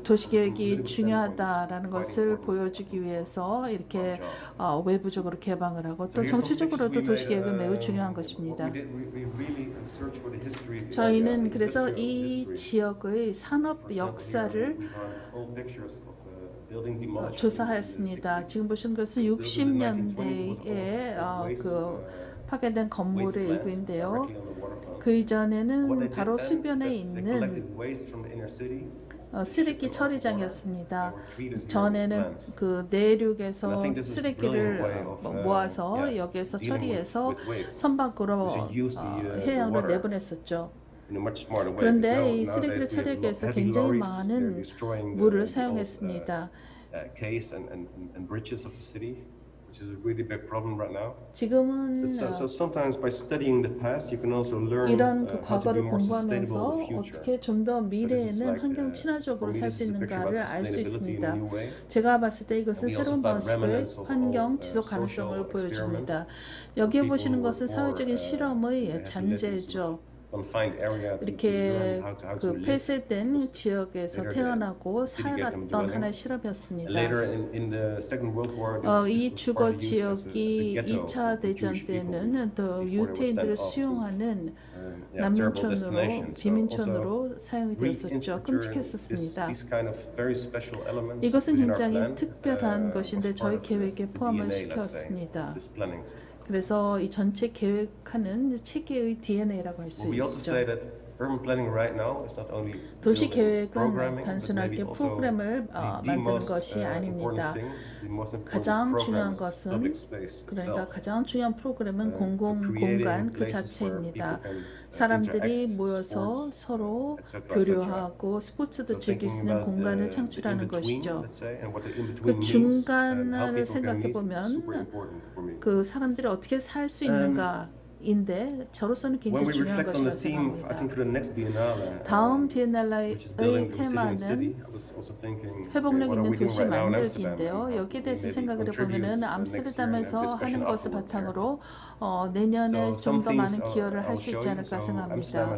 도시계획이 중요하다라는 것을 보여주기 위해서 이렇게 외부적으로 개방을 하고 또 정치적으로도 도시계획은 매우 중요한 것입니다. 저희는 그래서 이 지역의 산업 역사를 조사하였습니다. 지금 보시는 것은 60년대에 그 파괴된 건물의 일부인데요. 그 이전에는 바로 수변에 있는 쓰레기 처리장이었습니다. 전에는 그 내륙에서 쓰레기를 모아서 여기에서 처리해서 선박으로 해양으로 내보냈었죠. 그런데 이 쓰레기를 처리하기 위해서 굉장히 많은 물을 사용했습니다. 지금은 이런 그 과거를 공부하면서 어떻게 좀 더 미래에는 환경 친화적으로 살 수 있는가를 알 수 있습니다. 제가 봤을 때 이것은 새로운 방식의 환경 지속 가능성을 보여줍니다. 여기에 보시는 것은 사회적인 실험의 잔재죠. 이렇게 그 폐쇄된 지역에서 태어나고 살았던 하나의 실험이었습니다. 이 주거 지역이 2차 대전 때는 또 유태인들을 수용하는 난민촌으로 비민촌으로 사용이 되었었죠. 끔찍했었습니다. 이것은 굉장히 특별한 것인데 저희 계획에 포함을 시켰습니다. 그래서 이 전체 계획하는 체계의 DNA라고 할 수 있죠. 도시 계획은 단순하게 프로그램을 만드는 것이 아닙니다. 가장 중요한 것은 그러니까 가장 중요한 프로그램은 공공 공간 그 자체입니다. 사람들이 모여서 서로 교류하고 스포츠도 즐길 수 있는 공간을 창출하는 것이죠. 그 중간을 생각해 보면 그 사람들이 어떻게 살 수 있는가. 인데 저로서는 굉장히 중요한 것이라고 생각합니다. 다음 비엔날레의 테마는 회복력 있는 도시 만들기인데요. 여기에 대해서 생각을 해보면 암스테르담에서 하는 것을 바탕으로 내년에 좀 더 많은 기여를 할 수 있지 않을까 생각합니다.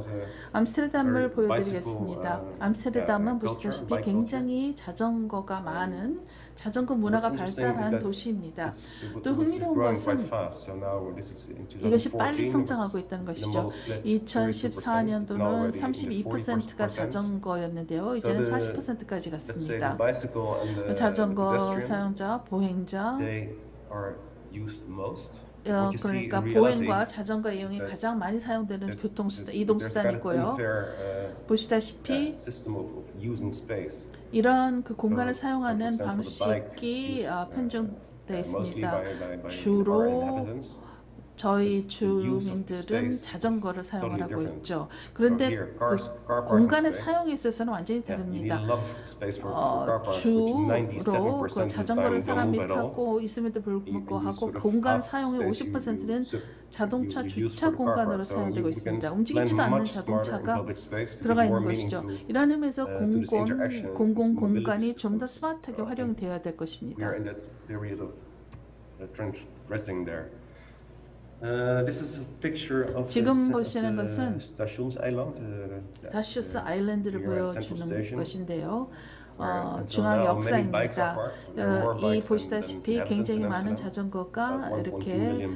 암스테르담을 보여드리겠습니다. 암스테르담은 보시다시피 굉장히 자전거가 많은 자전거 문화가 발달한 도시입니다. 또 흥미로운 것은 이것이 빨리 성장하고 있다는 것이죠. 2014년도는 32%가 자전거였는데요. 이제는 40%까지 갔습니다. 자전거 사용자, 보행자 그러니까 보행과 자전거 이용이 가장 많이 사용되는 이동수단이고요. 보시다시피 이런 그 공간을 사용하는 방식이 편중되어 있습니다. 주로 저희 주민들은 자전거를 사용을 하고 있죠. 그런데 그 공간의 사용에 있어서는 완전히 다릅니다. 주로 그 자전거를 사람이 타고 있음에도 불구하고 공간 사용의 50%는 자동차 주차 공간으로 사용되고 있습니다. 움직이지도 않는 자동차가 들어가 있는 것이죠. 이런 의미에서 공공 공간이 좀 더 스마트하게 활용되어야 될 것입니다. 지금 보시는 것은 다슈스 아일랜드를 보여주는 것인데요. 중앙 역사입니다. 이 보시다시피 굉장히 많은 자전거가 이렇게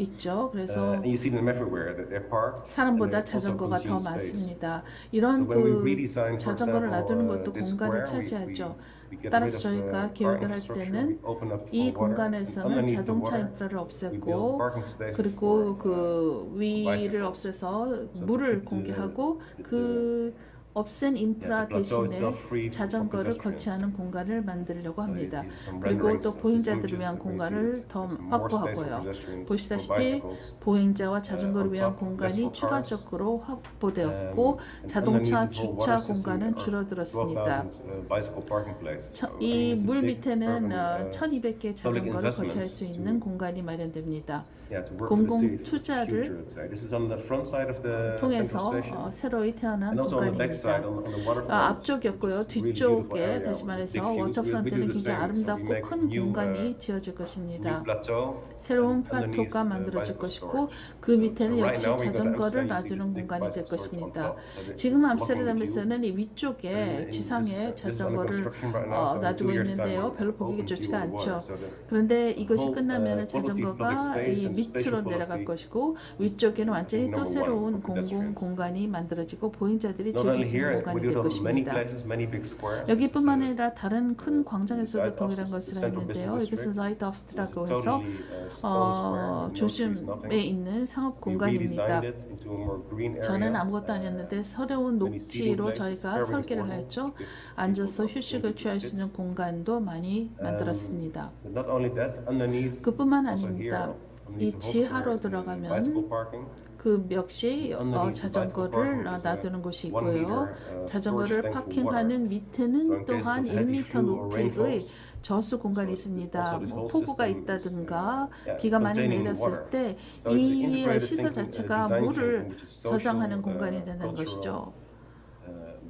있죠. 그래서 and you see them everywhere that they're parked. 사람보다 and they're also 자전거가 더 consume space. 많습니다. 이런 So when we 그 redesign, for 자전거를 example, 놔두는 것도 this 공간을 square, 차지하죠. we get 따라서 rid of 저희가 car 계획을 할 infrastructure, 때는 we open up 이 for water, and 공간에서는 underneath the 자동차 water, 인프라를 we build 없앴고 parking spaces 그리고 for, 그 위를 bicycles. 없애서 So 물을 to keep 공개하고 the 그 없앤 인프라 the plateau 대신에 itself free for 자전거를 pedestrians. 거치하는 공간을 만들려고 So 합니다. these are some 그리고 renderings 또 of these 보행자들을 images 위한 that we see. 공간을 더 There's more space for 확보하고요. pedestrians, for 보시다시피 bicycles. 보행자와 자전거를 on 위한 top, 공간이 less for cars. 추가적으로 확보되었고 And 자동차 underneath the whole 주차 water system 공간은 are 줄어들었습니다. 12,000 bicycle parking places. So, I mean, 이 it's a 물 big 밑에는 urban, 1,200개 자전거를 거치할 수 있는 공간이 마련됩니다. yeah, to work for the 공공 city's 투자를 future, I'd say. This is on the front side of the central 통해서 station. 새로이 태어난 And also on the back side, 공간입니다. on the waterfront. 앞쪽이었고요. which is a really beautiful 뒤쪽에 area 다시 with 말해서 big views. We 워터프런트는 do the 굉장히 same. So we 아름답고 make 큰 new, 공간이 지어질 new 것입니다. plateau, 새로운 and underneath 플라토가 the 만들어질 bicycle 것이고 storage. 그 밑에는 So right 역시 now we go to 자전거를 Amsterdam, you see 놔두는 this big 공간이 될 bicycle storage on 것입니다. top. So it's 지금 blocking the view. 암스테르담에서는 이 위쪽에 And 지상에 this is under 자전거를 construction right now, so in 놔두고 2 years' time 있는데요. we'll 별로 open 보기 to 좋지가 all the water. 않죠. So the 그런데 이것이 whole, 끝나면 quality of 자전거가 public space 이 and 밑으로 spatial 내려갈 quality 것이고 위쪽에는 완전히 또 number one 새로운 for 공공 pedestrians. 공간이 만들어지고 보행자들이 not 즐길 only 수 있는 here, we 공간이 do 될 it on many 것입니다. places, many big squares. 여기뿐만 This is, 아니라 다른 큰 광장에서도 Light 동일한 Office, 것을 Central 했는데요. Business 이것은 District. 라이트하우스라고 It's a 해서 totally, stone square, no trees, 중심에 nothing. 있는 상업 We 공간입니다. redesigned it into a more green 저는 area. 아무것도 아니었는데 새로운 many seating 녹지로 places, 저희가 urban 설계를 corner, 하였죠. to give 앉아서 people 휴식을 opportunity to 취할 수 sit. 있는 공간도 많이 만들었습니다. But not only that, underneath, 그뿐만 also 아닙니다. here, 이 underneath the whole 지하로 square, is 들어가면 bicycle parking. 그 역시 Underneath the bicycle 자전거를 parking is a 놔두는 곳이 1 있고요. meter, 자전거를 storage tank for water. 파킹하는 So 밑에는 in case 또한 of heavy 1m fuel or 높이의 rainfalls, 저수 공간이 so 있습니다. also this 뭐 whole 폭우가 system is, 있다든가 yeah, 비가 많이 containing 내렸을 water. 때 So it's 이 integrated 시설 thinking, 자체가 design 물을 thinking, which is social, 저장하는 공간이 된다는 cultural, 것이죠.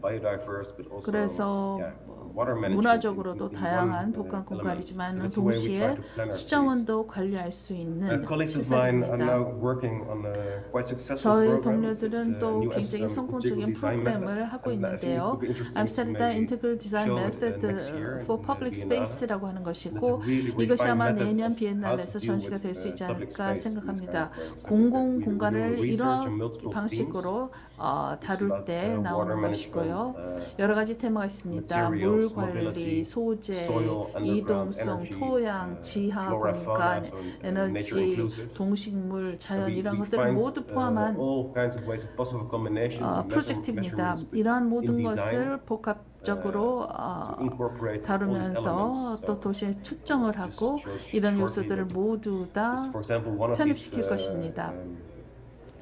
biodiverse, but also, 그래서 yeah, water management 문화적으로도 in 다양한 one, 복합 element. 공간이지만 So that's the way we try 동시에 to plan our cities. 수자원도 관리할 수 있는 Colleagues of mine are now 시설입니다. working on a quite successful 저희 program. It's 동료들은 a 또 new 굉장히 Amsterdam 성공적인 Integral Design 프로그램을 Method. 하고 And I think it 있는데요. would be interesting to 암스테르담 maybe 인테그럴 디자인 show it, 메서드 next year for in public Biennale. space라고 하는 It's a 것이고 really 이것이 refined 아마 method 내년 of how to 비엔날레에서 deal 전시가 with, 될 수 있지 public 않을까 space in this 생각합니다. kind of programs. So 공공 we do 공간을 research on 이런 multiple 방식으로 themes. 다룰 It's 때 about, 나오는 water 것이고요. management, 여러 가지 테마가 있습니다. 물 materials, 관리, mobility, 소재, soil, underground 이동성, energy, 토양, 지하 flora, 공간, fauna, so, nature 에너지, inclusive. 동식물, So 자연 이런 we 것들을 find, 모두 포함한 all kinds of ways of possible combinations and 프로젝트입니다. measurements 이러한 모든 in 것을 design, 복합적으로 to incorporate all these 다루면서 elements. 또 So 도시에 측정을 하고 이런 요소들을 모두 다 this, for example, one of these, 편입시킬 것입니다.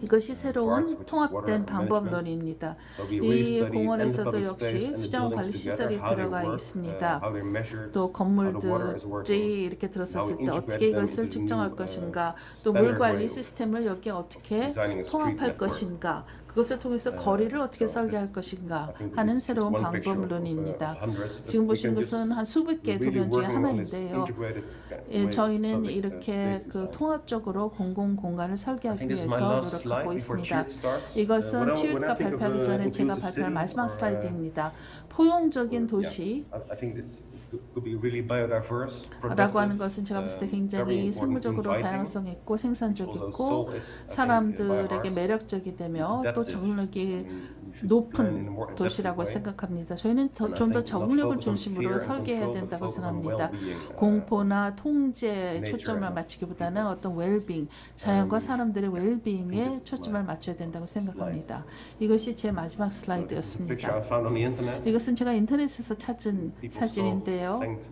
이것이 새로운 통합된 방법론입니다. So we really 이 study and the 공원에서도 public 역시 space and the 수자원 관리 buildings 시설이 together, how they 들어가 work, 있습니다. how they're measured, 또 how the water is 건물들이 working, 이렇게 들어섰을 how we 때 어떻게 integrate them 이것을 into the 측정할 new, 것인가, 또 물 standard 관리 way of 시스템을 여기에 어떻게 designing a street 통합할 network. 것인가, 그것을 통해서 거리를 어떻게 so 설계할 this- 것인가 I think 하는 this is 새로운 one picture of, 방법론입니다. hundreds, but 지금 we 보시는 can just- 것은 한 수백 개의 we're really 도면 중에 working on this 하나인데요. integrated 예, way of 저희는 public, 이렇게 space 그 design. 통합적으로 공공 공간을 I 설계하기 think this is my 위해서 last slide 노력하고 before 있습니다. CHIRT starts. 이것은 When I 치읓과 think of 발표하기 전에 제가 inclusive 발표할 city 마지막 or, 슬라이드입니다. 포용적인 도시 I think this could be really biodiverse, 라고 하는 productive, 것은 제가 봤을 때 very 굉장히 important, 생물적으로 inviting. 다양성 있고 생산적이고 Also soul is, I think, by 사람들에게 heart, 매력적이 되며 또 adaptive. 적응력이 I mean, we should plan in a 높은 more adaptive 도시라고 way. 생각합니다. 저희는 And I 좀 더 think not 적응력을 focus on 중심으로 fear and 설계해야 control, but 된다고 focus on 생각합니다. well-being, 공포나 통제에 nature 초점을 and 맞추기보다는 어떤 웰빙, 자연과 사람들의 웰빙에 초점을 맞춰야 된다고 생각합니다. 이것이 제 마지막 So this is a picture 슬라이드였습니다. I found on the internet. 이것은 제가 인터넷에서 찾은 People 사진인데요. so thanked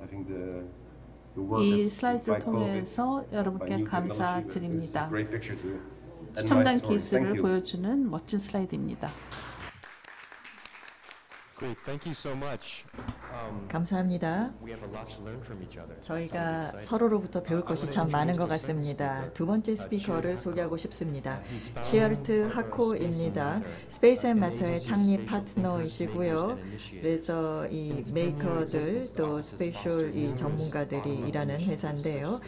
I think the 이 workers 슬라이드를 who fight COVID 통해서 by 여러분께 new technology. But it's a 감사드립니다. great picture to and 첨단 nice story. 기술을 Thank you. 보여주는 멋진 슬라이드입니다. Great, thank you so much. 감사합니다. We have a lot to learn from each other. 저희가 서로로부터 배울 것이 참 많은 것 같습니다. 두 번째 스피커를 소개하고 싶습니다. 치어트 하코입니다. 스페이스 앤 매터의 창립 파트너이시고요. 그래서 이 메이커들 또 스페셜 이 전문가들이 일하는 회사인데요.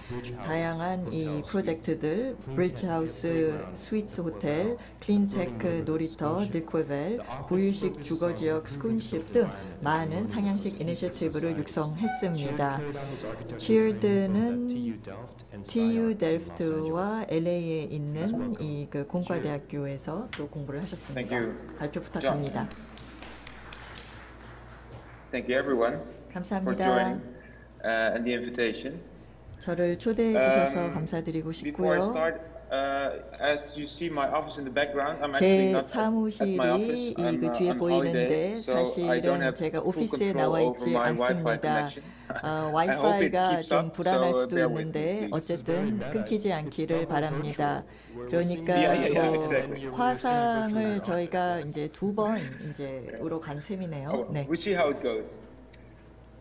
다양한 이 프로젝트들, 브릿지하우스 스위츠 호텔, 클린테크 놀이터, 드퀘벨, 부유식 주거지역 스쿤 스콘십 등 많은 상향식 이니셔티브를 육성했습니다. 치어드는 TU 델프트와 LA에 있는 이 그 공과대학교에서 또 공부를 하셨습니다. Thank you. 발표 부탁합니다. Thank you everyone for 감사합니다. joining and the invitation. 저를 초대해 주셔서 감사드리고 Before I 싶고요. start, as you see my office in the background, I'm actually 제 not at my 사무실이 office. 이 I'm 그 뒤에 on 보이는데 holidays, so I don't 사실은 have 제가 full 오피스에 control 나와 over 있지 my Wi-Fi 않습니다. connection. 와이파이가 keeps 좀 up, 불안할 so 수도 bear with me, 있는데 please. 어쨌든 끊기지 않기를 바랍니다. 그러니까 exactly. 화상을 저희가 이제 2번 이제로 간 셈이네요. 네. We see how it goes.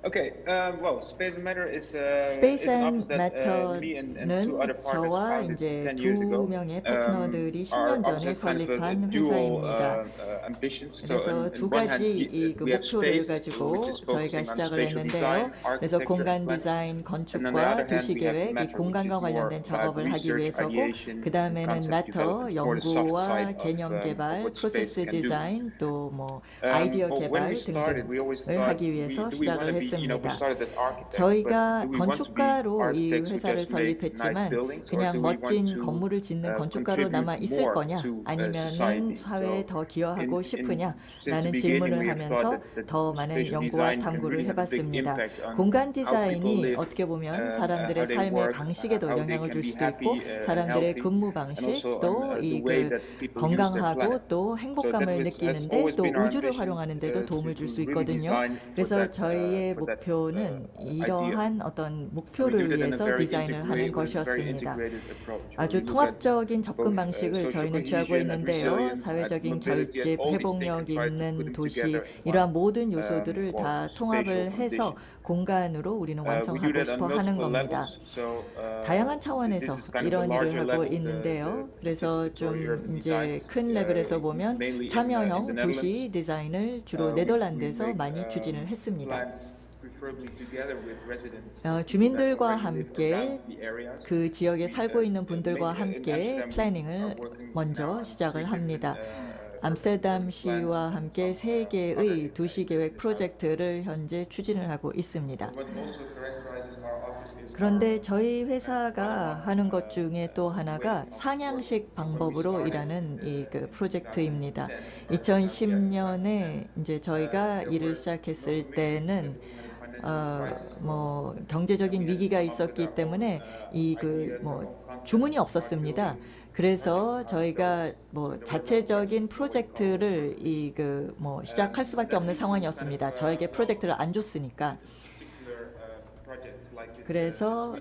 Okay, well, Space and Matter is Space an and office that me and two Matter는 other partners 저와 founded 이제 10 years ago. 두 명의 파트너들이 Our 10년 office 전에 has kind of a 설립한 dual 회사입니다. ambitions. So 그래서 on 두 one hand, 가지 이 그 we have 목표를 space, 가지고 which is 저희가 focusing on 시작을 spatial 했는데요. design, 그래서 architecture, 공간 planning. 디자인, And on the 건축과 other hand, we 도시 have 계획, 이 Matter, which 공간과 is more 관련된 about 작업을 하기 research, 위해서고 ideation, 그 다음에는 concept 매터, development for the soft 연구와 side of 개념 개발, what space 프로세스 can do. 디자인, 또 뭐 아이디어 Well, when we 개발 started, we always 등등을 thought, 하기 위해서 do we 시작을 want to be, we 했습니다. started as architects, 저희가 but do we want to be 건축가로 이 architects who 회사를 just make nice 설립했지만 buildings, or 그냥 do we want 멋진 to 건물을 짓는 건축가로 contribute 남아 있을 more 거냐 to 아니면은 society? 사회에 So 더 기여하고 since 싶으냐라는 the beginning, 질문을 we have 하면서 thought that 더 많은 spatial 연구와 design can 탐구를 really have a big 해봤습니다. impact on 공간 how people 디자인이 live, 어떻게 보면 how 사람들의 they 삶의 work, 방식에도 how they 영향을 can 줄 be 수도 있고 happy and 사람들의 healthy, 근무 and 방식 also on 또 the 이 way 그 that people use their 건강하고 planet. 또 So that 행복감을 has 느끼는데 always 또 been our 우주를 ambition 활용하는데도 도움을 to 줄 수 really 있거든요. design for 그래서 that, 저희의 for that 목표는 idea. 이러한 어떤 We do 목표를 that in a 위해서 very 디자인을 하는 integrated, very 것이었습니다. integrated approach. 아주 We look at 통합적인 접근 both, 방식을 social 저희는 취하고 cohesion and 있는데요. resilience, 사회적인 and mobility, 결집, and all these things, 회복력 and try to put 있는 them 도시 together in one, 이러한 모든 요소들을 다 or 통합을 spatial 해서 condition. 공간으로 우리는 We do 완성하고 that on 싶어 하는 multiple 겁니다. levels. So, 다양한 this 차원에서 is kind of 이런 the 일을 larger 하고 level, 있는데요. 그래서 좀 urban 이제 designs, 큰 레벨에서 보면 mainly in 참여형 the 도시 Netherlands. 디자인을 주로 We 네덜란드에서 make, 많이 추진을 했습니다. plans preferably together with residents 주민들과 that already live 함께 around the areas. 그 지역에 살고 있는 분들과 In 함께 Amsterdam, 플래닝을 we are working 먼저 now on 시작을 three 합니다. different, 암스테르담시와 함께 3개의 도시계획 프로젝트를 현재 추진을 하고 있습니다. What also characterizes our office is 그런데 저희 회사가 하는 것 중에 또 하나가 상향식 방법으로 일하는 이 그 프로젝트입니다. 2010년에 이제 저희가 일을 시작했을 때는 뭐 경제적인 위기가 있었기 때문에 이 그 뭐 주문이 없었습니다. 그래서 저희가 뭐 자체적인 프로젝트를 이 그 뭐 시작할 수밖에 없는 상황이었습니다. 저에게 프로젝트를 안 줬으니까. 그래서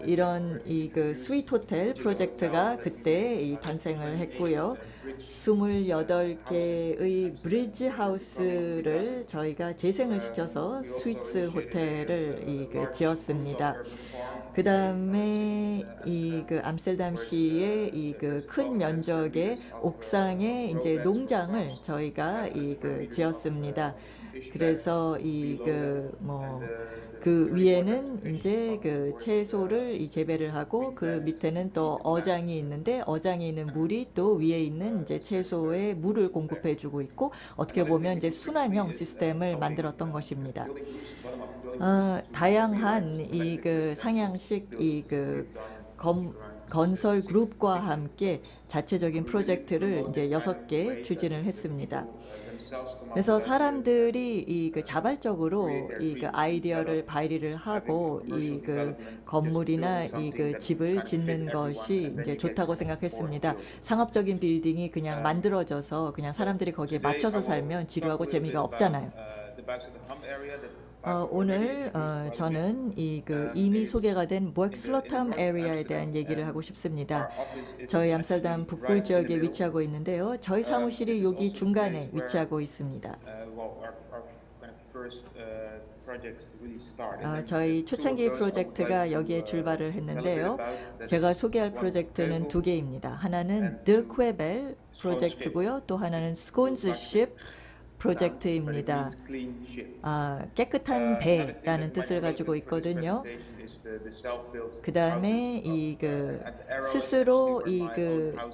이런 이 그 스위트 호텔 프로젝트가 그때 이 탄생을 했고요. 28개의 브리지 하우스를 저희가 재생을 시켜서 스위트 호텔을 이 그 지었습니다. 그 다음에 이 그 암스테르담시의 이 그 큰 면적의 옥상에 이제 농장을 저희가 이 그 지었습니다. 그래서 이 그 뭐 그 위에는 이제 그 채소를 이 재배를 하고 그 밑에는 또 어장이 있는데 어장에 있는 물이 또 위에 있는 이제 채소에 물을 공급해주고 있고 어떻게 보면 이제 순환형 시스템을 만들었던 것입니다. 다양한 이 그 상향식 이 그 건설 그룹과 함께 자체적인 프로젝트를 이제 6개 추진을 했습니다. 그래서 사람들이 이 그 자발적으로 이 그 아이디어를 발휘를 하고 이 그 건물이나 이 그 집을 짓는 것이 이제 좋다고 생각했습니다. 상업적인 빌딩이 그냥 만들어져서 그냥 사람들이 거기에 맞춰서 살면 지루하고 재미가 없잖아요. 오늘 저는 이 그 이미 소개가 된 보엑슬로탐 에리아에 대한 얘기를 하고 싶습니다. 저희 암스테르담 북부 지역에 위치하고 있는데요. 저희 사무실이 여기 중간에 위치하고 있습니다. 저희 초창기 프로젝트가 여기에 출발을 했는데요. 제가 소개할 프로젝트는 2개입니다. 하나는 드 퀘벨 프로젝트고요. 또 하나는 스콘스십 프로젝트입니다. 깨끗한 배라는 뜻을 가지고 있거든요. 그 다음에 스스로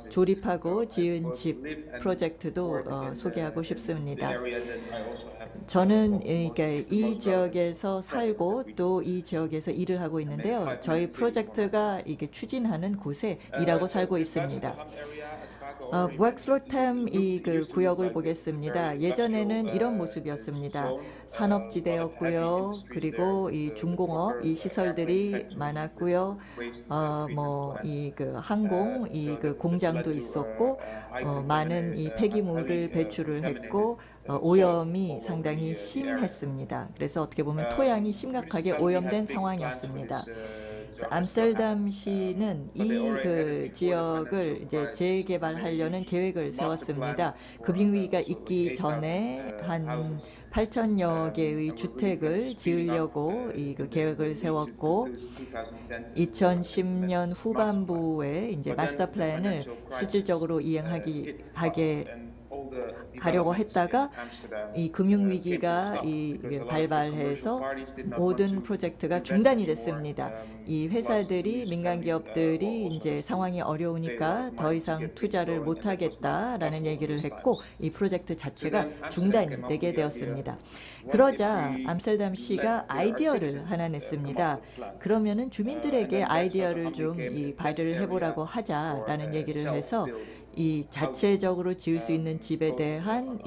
조립하고 지은 집 프로젝트도 소개하고 싶습니다. 저는 이 지역에서 살고 또 이 지역에서 일을 하고 있는데요. 저희 프로젝트가 추진하는 곳에 일하고 살고 있습니다. 브렉스로템 구역을 보겠습니다. 예전에는 이런 모습이었습니다. 산업지대였고요. 그리고 이 중공업 시설들이 많았고요. 항공 공장도 있었고 많은 폐기물을 배출을 했고 오염이 상당히 심했습니다. 그래서 어떻게 보면 토양이 심각하게 오염된 상황이었습니다. 암스테르담시는 이 지역을 이제 재개발하려는 계획을 세웠습니다. 금융위기가 있기 전에 한 8,000여 개의 주택을 지으려고 계획을 세웠고 2010년 후반부에 이제 마스터 플랜을 실질적으로 하려고 했다가 이 금융위기가 발발해서 모든 프로젝트가 중단이 됐습니다. 이 회사들이 민간 기업들이 이제 상황이 어려우니까 더 이상 투자를 못하겠다라는 얘기를 했고 이 프로젝트 자체가 중단이 되게 되었습니다. 그러자 암스테르담시가 아이디어를 하나 냈습니다. 그러면은 주민들에게 아이디어를 좀 발휘를 해보라고 하자라는 얘기를 해서 이 자체적으로 지을 수 있는 집에 대한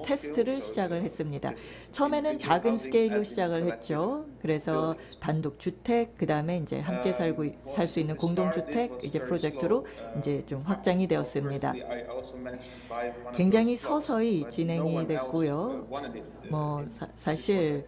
테스트를 시작을 했습니다. 처음에는 작은 스케일로 시작을 했죠. 그래서 단독 주택, 그 다음에 이제 함께 살 수 있는 공동주택 프로젝트로 이제 좀 확장이 되었습니다. 굉장히 서서히 진행이 됐고요. 사실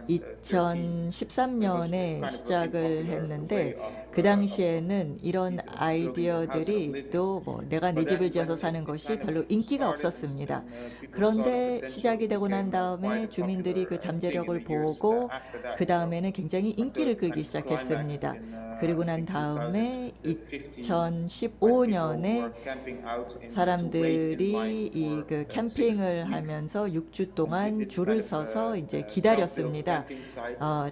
2013년에 시작을 했는데 그 당시에는 이런 아이디어들이 또 내가 내 집을 지어서 사는 것이 별로 인기가 없었습니다. 그런데 시작이 되고 난 다음에 주민들이 그 잠재력을 보고 그 다음에는 굉장히 인기를 끌기 시작했습니다. 그리고 난 다음에 2015년에 사람들이 캠핑을 하면서 6주 동안 줄을 서서 이제 기다렸습니다.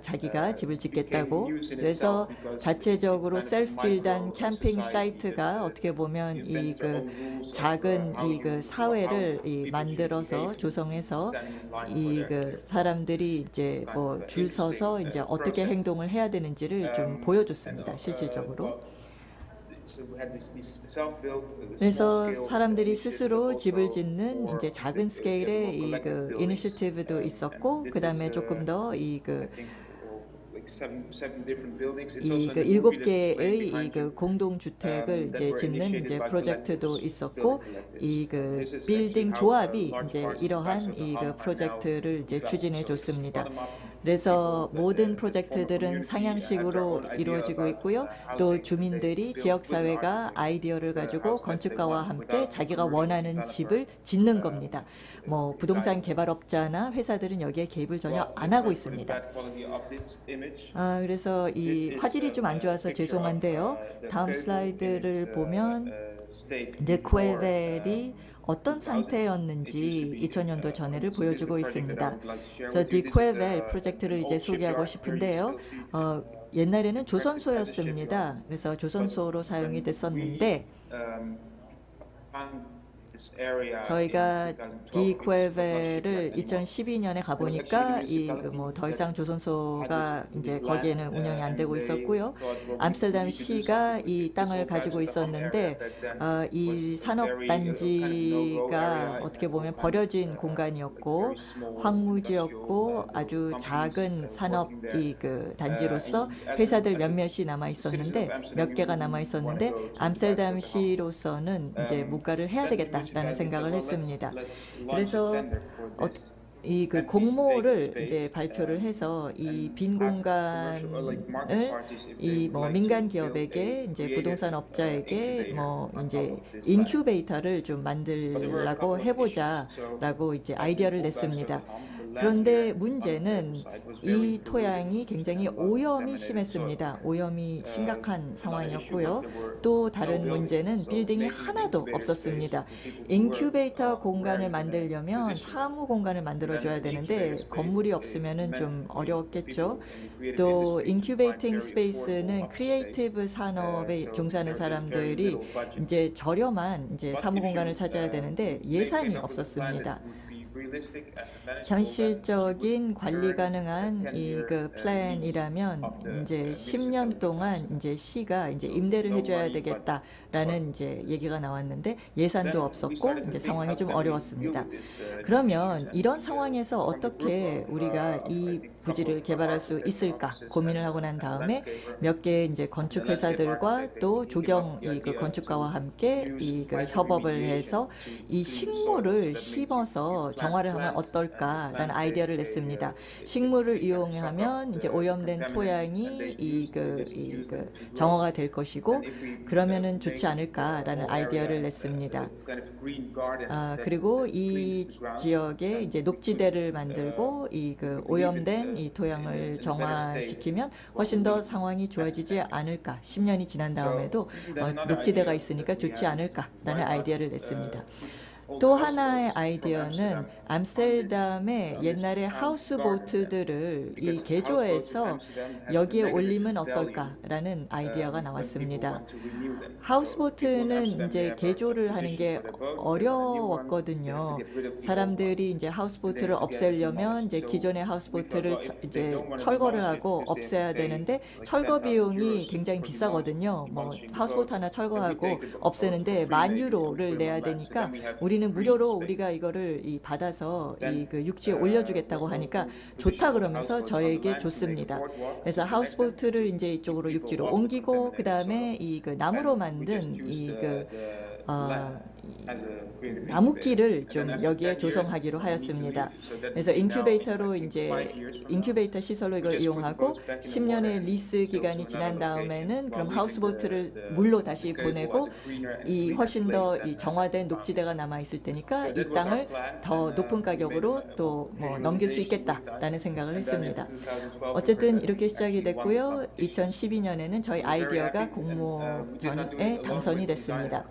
자기가 집을 짓겠다고. 그래서 자체적으로 셀프 빌드한 캠핑 사이트가 어떻게 보면 작은 사회를 만들어서 조성해서 사람들이 이제 줄 서서 이제 어떻게 행동을 해야 되는지를 좀 보여줬습니다. 실질적으로. 그래서 사람들이 스스로 집을 짓는 이제 작은 스케일의 이니셔티브도 있었고, 그 다음에 조금 더 7개의 공동 주택을 이제 짓는 이제 프로젝트도 있었고, 빌딩 조합이 이제 이러한 프로젝트를 이제 추진해 줬습니다. 그래서 모든 프로젝트들은 상향식으로 이루어지고 있고요. 또 주민들이 지역사회가 아이디어를 가지고 건축가와 함께 자기가 원하는 집을 짓는 겁니다. 부동산 개발업자나 회사들은 여기에 개입을 전혀 안 하고 있습니다. 그래서 이 화질이 좀 안 좋아서 죄송한데요. 다음 슬라이드를 보면 디쿠에벨이 어떤 상태였는지 2000년도 전에를 보여주고 있습니다. 그래서 디쿠에벨 프로젝트를 이제 소개하고 싶은데요. 옛날에는 조선소였습니다. 그래서 조선소로 사용이 됐었는데 저희가 디쿠에벨을 2012년에 가보니까 더 이상 조선소가 이제 거기에는 운영이 안 되고 있었고요. 암스테르담시가 이 땅을 가지고 있었는데 이 산업단지가 어떻게 보면 버려진 공간이었고 황무지였고 아주 작은 산업 단지로서 회사들 몇몇이 남아 있었는데 몇 개가 남아 있었는데 암스테르담시로서는 이제 뭔가를 해야 되겠다. 라는 생각을 했습니다. 그래서 이 공모를 이제 발표를 해서 이 빈 공간을 이 민간 기업에게 이제 부동산 업자에게 이제 인큐베이터를 좀 만들라고 해보자라고 이제 아이디어를 냈습니다. 그런데 문제는 이 토양이 굉장히 오염이 심했습니다. 오염이 심각한 상황이었고요. 또 다른 문제는 빌딩이 하나도 없었습니다. 인큐베이터 공간을 만들려면 사무 공간을 만들어줘야 되는데 건물이 없으면은 좀 어려웠겠죠. 또 인큐베이팅 스페이스는 크리에이티브 산업에 종사하는 사람들이 이제 저렴한 이제 사무 공간을 찾아야 되는데 예산이 없었습니다. 현실적인 관리 가능한 이 그 플랜이라면 이제 10년 동안 이제 시가 이제 임대를 해줘야 되겠다라는 이제 얘기가 나왔는데 예산도 없었고 이제 상황이 좀 어려웠습니다. 그러면 이런 상황에서 어떻게 우리가 이 부지를 개발할 수 있을까 고민을 하고 난 다음에 몇 개 이제 건축 회사들과 또 조경 이 그 건축가와 함께 이 그 협업을 해서 이 식물을 심어서 정화를 하면 어떨까라는 아이디어를 냈습니다. 식물을 이용하면 이제 오염된 토양이 이 그 정화가 될 것이고 그러면은 좋지 않을까라는 아이디어를 냈습니다. 그리고 이 지역에 이제 녹지대를 만들고 이 그 오염된 이 토양을 정화시키면 훨씬 더 상황이 좋아지지 않을까. 10년이 지난 다음에도 녹지대가 있으니까 좋지 않을까라는 아이디어를 냈습니다. 또 하나의 아이디어는 암스테르담의 옛날에 하우스보트들을 이 개조해서 여기에 올리면 어떨까라는 아이디어가 나왔습니다. 하우스보트는 이제 개조를 하는 게 어려웠거든요. 사람들이 이제 하우스보트를 없애려면 이제 기존의 하우스보트를 이제 철거를 하고 없애야 되는데 철거 비용이 굉장히 비싸거든요. 뭐 하우스보트 하나 철거하고 없애는데 10,000유로를 내야 되니까 우리는 무료로 우리가 이거를 받아서 이 그 육지에 올려주겠다고 하니까 좋다 그러면서 저에게 줬습니다. 그래서 하우스보트를 이제 이쪽으로 육지로 옮기고 그 다음에 이 그 나무로 만든 이 그 나무길을 좀 여기에 조성하기로 하였습니다. 그래서 인큐베이터로 이제 인큐베이터 시설로 이걸 이용하고 10년의 리스 기간이 지난 다음에는 그럼 하우스보트를 물로 다시 보내고 이 훨씬 더 이 정화된 녹지대가 남아 있을 테니까 이 땅을 더 높은 가격으로 또 뭐 넘길 수 있겠다라는 생각을 했습니다. 어쨌든 이렇게 시작이 됐고요. 2012년에는 저희 아이디어가 공모전에 당선이 됐습니다.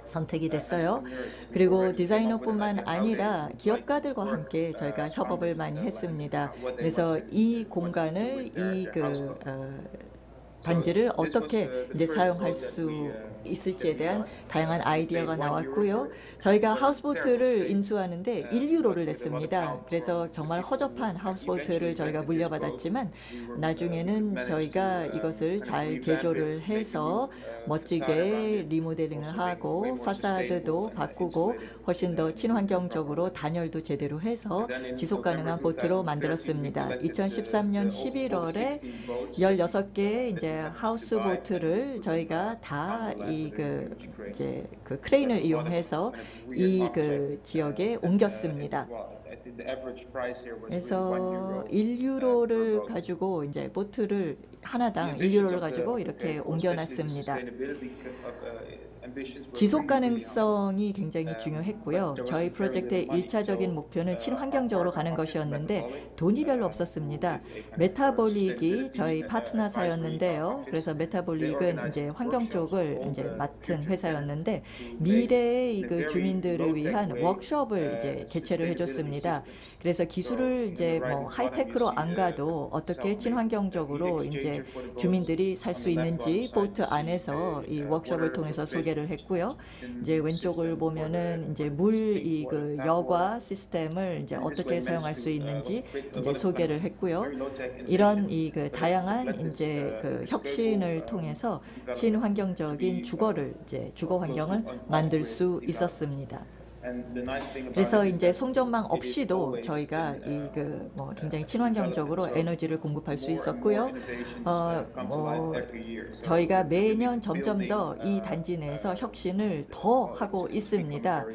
선택이 됐어요. 그리고 디자이너뿐만 아니라 기업가들과 함께 저희가 협업을 많이 했습니다. 그래서 이 공간을 반지를 어떻게 이제 사용할 수 있을지에 대한 다양한 아이디어가 나왔고요. 저희가 하우스보트를 인수하는데 1유로를 냈습니다. 그래서 정말 허접한 하우스보트를 저희가 물려받았지만 나중에는 저희가 이것을 잘 개조를 해서 멋지게 리모델링을 하고 파사드도 바꾸고 훨씬 더 친환경적으로 단열도 제대로 해서 지속가능한 보트로 만들었습니다. 2013년 11월에 16개의 이제 하우스보트를 저희가 다 이제 그 크레인을 이용해서 이 그 지역에 옮겼습니다. 그래서 1유로를 가지고 이제 보트를 하나당 1유로를 가지고 이렇게 옮겨놨습니다. 지속 가능성이 굉장히 중요했고요. 저희 프로젝트의 1차적인 목표는 친환경적으로 가는 것이었는데 돈이 별로 없었습니다. 메타볼릭이 저희 파트너사였는데요. 그래서 메타볼릭은 이제 환경 쪽을 이제 맡은 회사였는데 미래의 그 주민들을 위한 워크숍을 이제 개최를 해줬습니다. 그래서 기술을 이제 뭐 하이테크로 안 가도 어떻게 친환경적으로 이제 주민들이 살 수 있는지 보트 안에서 이 워크숍을 통해서 소개를 했고요. 이제 왼쪽을 보면은 이제 이 그 여과 시스템을 이제 어떻게 사용할 수 있는지 이제 소개를 했고요. 이런 이 그 다양한 이제 그 혁신을 통해서 친환경적인 주거 환경을 만들 수 있었습니다. 그래서 이제 송전망 없이도 저희가 이 그 뭐 굉장히 친환경적으로 에너지를 공급할 수 있었고요. 저희가 매년 점점 더 이 단지 내에서 혁신을 더 하고 있습니다.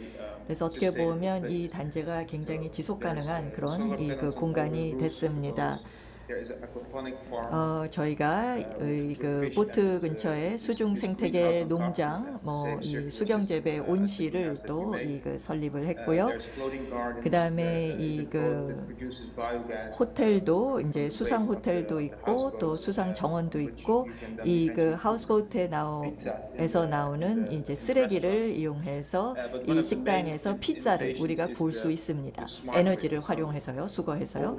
그래서 어떻게 보면 이 단지가 굉장히 지속 가능한 그런 이 그 공간이 됐습니다. 저희가 그 보트 근처에 수중 생태계 농장, 이 수경 재배 온실을 또 그 설립을 했고요. 그다음에 그 호텔도 이제 수상 호텔도 있고 또 수상 정원도 있고 이 그 하우스보트에서 나오는 이제 쓰레기를 이용해서 이 식당에서 피자를 우리가 구울 수 있습니다. 에너지를 활용해서요, 수거해서요.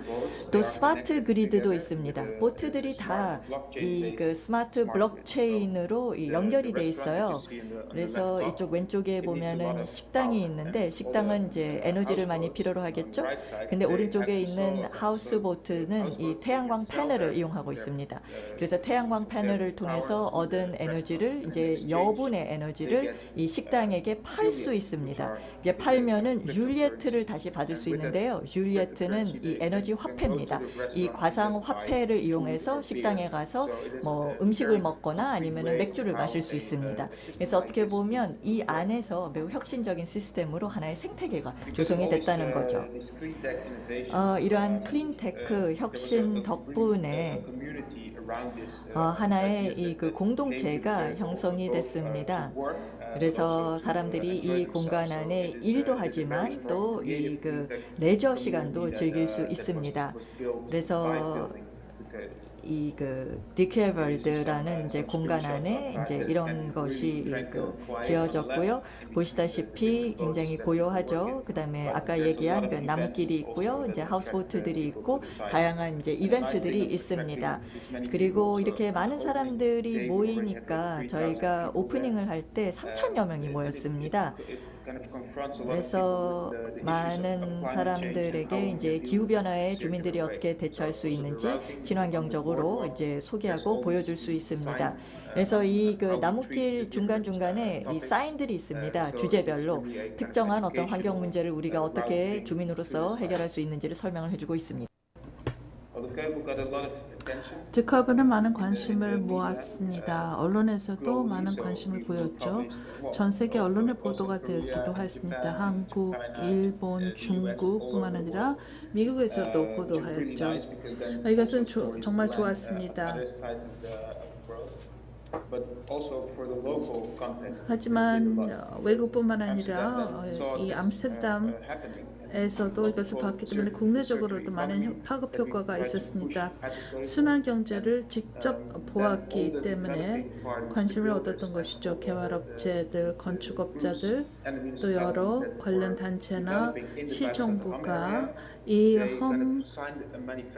또 스마트 그리드도 있습니다. 보트들이 다 이 그 스마트 블록체인으로 연결이 돼 있어요. 그래서 이쪽 왼쪽에 보면은 식당이 있는데 식당은 이제 에너지를 많이 필요로 하겠죠. 근데 오른쪽에 있는 하우스보트는 이 태양광 패널을 이용하고 있습니다. 그래서 태양광 패널을 통해서 얻은 에너지를 이제 여분의 에너지를 이 식당에게 팔 수 있습니다. 이게 팔면은 율리에트를 다시 받을 수 있는데요. 율리에트는 이 에너지 화폐입니다. 이 과상 화폐를 이용해서 식당에 가서 음식을 먹거나 아니면은 맥주를 마실 수 있습니다. 그래서 어떻게 보면 이 안에서 매우 혁신적인 시스템으로 하나의 생태계가 조성이 됐다는 거죠. 이러한 클린테크 혁신 덕분에 하나의 이 그 공동체가 형성이 됐습니다. 그래서 사람들이 이 공간 안에 일도 하지만 또 이 그 레저 시간도 즐길 수 있습니다. 그래서 이 그 디케월드라는 이제 공간 안에 이제 이런 것이 그 지어졌고요. 보시다시피 굉장히 고요하죠. 그다음에 아까 얘기한 그 나무길이 있고요. 이제 하우스보트들이 있고 다양한 이제 이벤트들이 있습니다. 그리고 이렇게 많은 사람들이 모이니까 저희가 오프닝을 할 때 3,000여 명이 모였습니다. 그래서 많은 사람들에게 이제 기후변화에 주민들이 어떻게 대처할 수 있는지 친환경적으로 이제 소개하고 보여줄 수 있습니다. 그래서 이 그 나무길 중간중간에 이 사인들이 있습니다. 주제별로 특정한 어떤 환경 문제를 우리가 어떻게 주민으로서 해결할 수 있는지를 설명을 해주고 있습니다. 디커브는 많은 관심을 모았습니다. 언론에서도 많은 관심을 보였죠. 전 세계 언론에 보도가 되었기도 했습니다. 한국, 일본, 중국뿐만 아니라 미국에서도 보도하였죠. 이것은 정말 좋았습니다. 하지만 외국뿐만 아니라 이 암스테르담에서도 이것을 봤기 때문에 국내적으로도 많은 파급 효과가 있었습니다. 순환 경제를 직접 보았기 때문에 관심을 얻었던 것이죠. 개발업체들, 건축업자들, 또 여러 관련 단체나 시정부가 이 험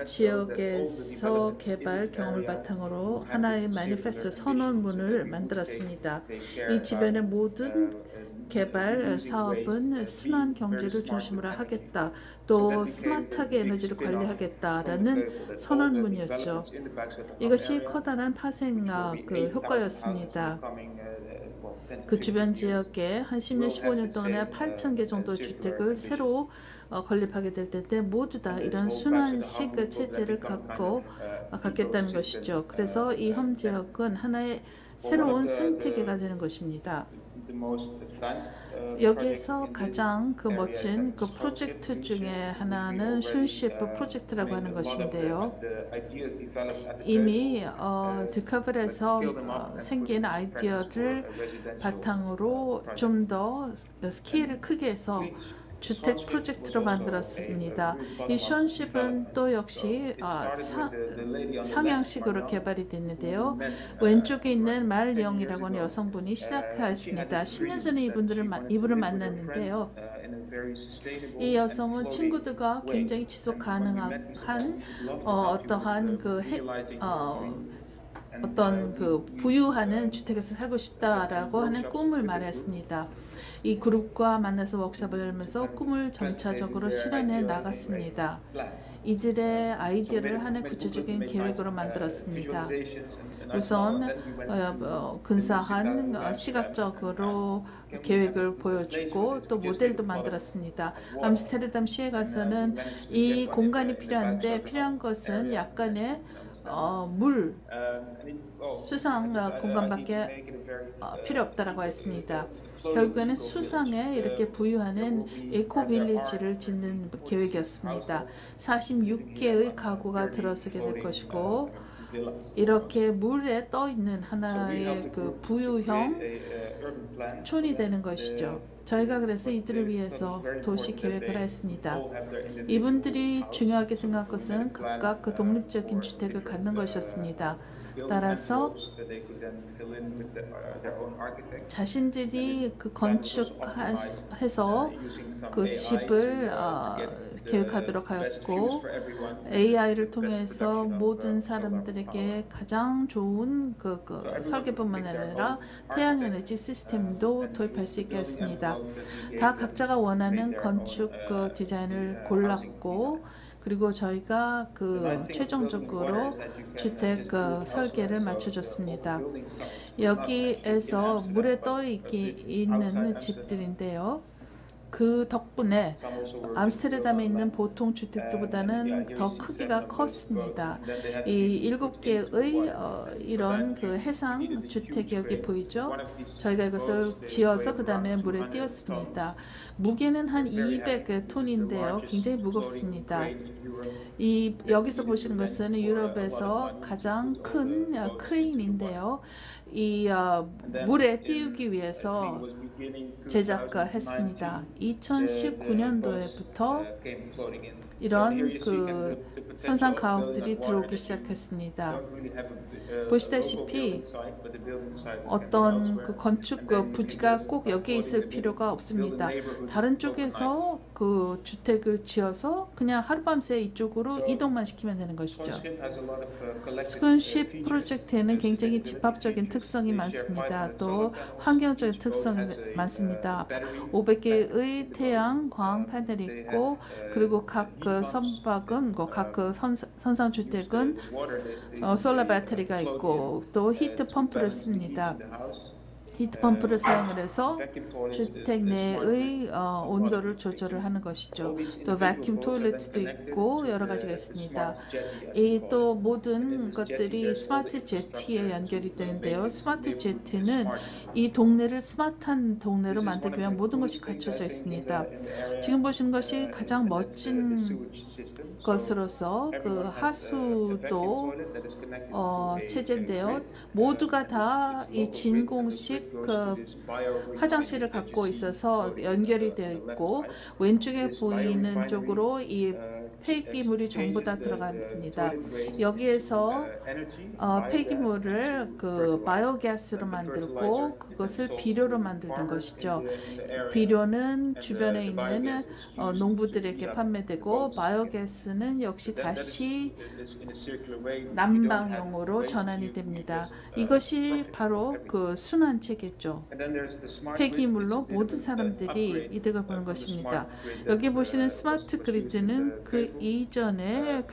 지역에서 개발 경험을 바탕으로 하나의 매니페스토 선언문을 만들었습니다. 이 지변의 모든 개발 사업은 순환 경제를 중심으로 하겠다. 또 스마트하게 에너지를 관리하겠다라는 선언문이었죠. 이것이 커다란 파생학 효과였습니다. 그 주변 지역에 한 10년, 15년 동안에 8,000개 정도 주택을 새로 건립하게 될 텐데 모두 다 이런 순환식 체제를 갖겠다는 것이죠. 그래서 이 험 지역은 하나의 새로운 생태계가 되는 것입니다. 여기에서 가장 멋진 프로젝트 중에 하나는 슌시프 프로젝트라고 하는 것인데요. 이미 디커블에서 생긴 아이디어를 바탕으로 좀 더 스케일을 크게 해서 주택 프로젝트로 만들었습니다. 이 슌시프는 또 역시 상향식으로 개발이 됐는데요. 왼쪽에 있는 말령이라고 하는 여성분이 시작하였습니다. 10년 전에 이분을 만났는데요. 이 여성은 친구들과 굉장히 지속 가능한 어떠한 어떤 부유하는 주택에서 살고 싶다라고 하는 꿈을 말했습니다. 이 그룹과 만나서 워크숍을 하면서 꿈을 점차적으로 실현해 나갔습니다. 이들의 아이디어를 하나의 구체적인 계획으로 만들었습니다. 우선 근사한 시각적으로 계획을 보여주고 또 모델도 만들었습니다. 암스테르담 시에 가서는 이 공간이 필요한데 필요한 것은 약간의 수상 공간밖에 필요 없다라고 했습니다. 결국에는 수상에 이렇게 부유하는 에코빌리지를 짓는 계획이었습니다. 46개의 가구가 들어서게 될 것이고 이렇게 물에 떠 있는 하나의 그 부유형 촌이 되는 것이죠. 저희가 그래서 이들을 위해서 도시 계획을 했습니다. 이분들이 중요하게 생각한 것은 각각 그 독립적인 주택을 갖는 것이었습니다. 따라서 자신들이 그 건축해서 그 집을 계획하도록 하였고 AI를 통해서 모든 사람들에게 가장 좋은 그 설계뿐만 아니라 태양에너지 시스템도 도입할 수 있게 했습니다. 다 각자가 원하는 건축 그 디자인을 골랐고 그리고 저희가 그 최종적으로 주택 그 설계를 맞춰줬습니다. 여기에서 물에 떠 있는 집들인데요. 그 덕분에 암스테르담에 있는 보통 주택들보다는 더 크기가 컸습니다. 이 7개의 이런 그 해상 주택이 여기 보이죠? 저희가 이것을 지어서 그 다음에 물에 띄웠습니다. 무게는 한 200톤인데요. 굉장히 무겁습니다. 여기서 보시는 것은 유럽에서 가장 큰 크레인인데요. 물에 띄우기 위해서 제작했습니다. 2019년도에부터 이런 그 선상 가옥들이 들어오기 시작했습니다. 보시다시피 어떤 그 건축 부지가 꼭 여기에 있을 필요가 없습니다. 다른 쪽에서 그 주택을 지어서 그냥 하룻밤새 이쪽으로 이동만 시키면 되는 것이죠. 스킨십 프로젝트에는 굉장히 집합적인 특성이 많습니다. 또 환경적인 특성이 많습니다. 500개의 태양 광 패널이 있고 그리고 각 그 선박은 각 그 선상 주택은 솔라 배터리가 있고 또 히트 펌프를 씁니다. 히트 펌프를 사용을 해서 주택 내의 온도를 조절을 하는 것이죠. 또 vacuum 토일렛도 있고 여러 가지가 있습니다. 또 모든 것들이 스마트 제트에 연결이 되는데요. 스마트 제트는 이 동네를 스마트한 동네로 만들기 위한 모든 것이 갖춰져 있습니다. 지금 보시는 것이 가장 멋진 것으로서 그 하수도 체제인데요. 모두가 다 이 진공식 그 화장실을 갖고 있어서 연결이 되어 있고 왼쪽에 보이는 쪽으로 이 폐기물이 전부 다 들어갑니다. 여기에서 폐기물을 그 바이오가스로 만들고 그것을 비료로 만드는 것이죠. 비료는 주변에 있는 농부들에게 판매되고 바이오가스는 역시 다시 난방용으로 전환이 됩니다. 이것이 바로 그 순환 체계죠. 폐기물로 모든 사람들이 이득을 보는 것입니다. 여기 보시는 스마트 그리드는 그 이전에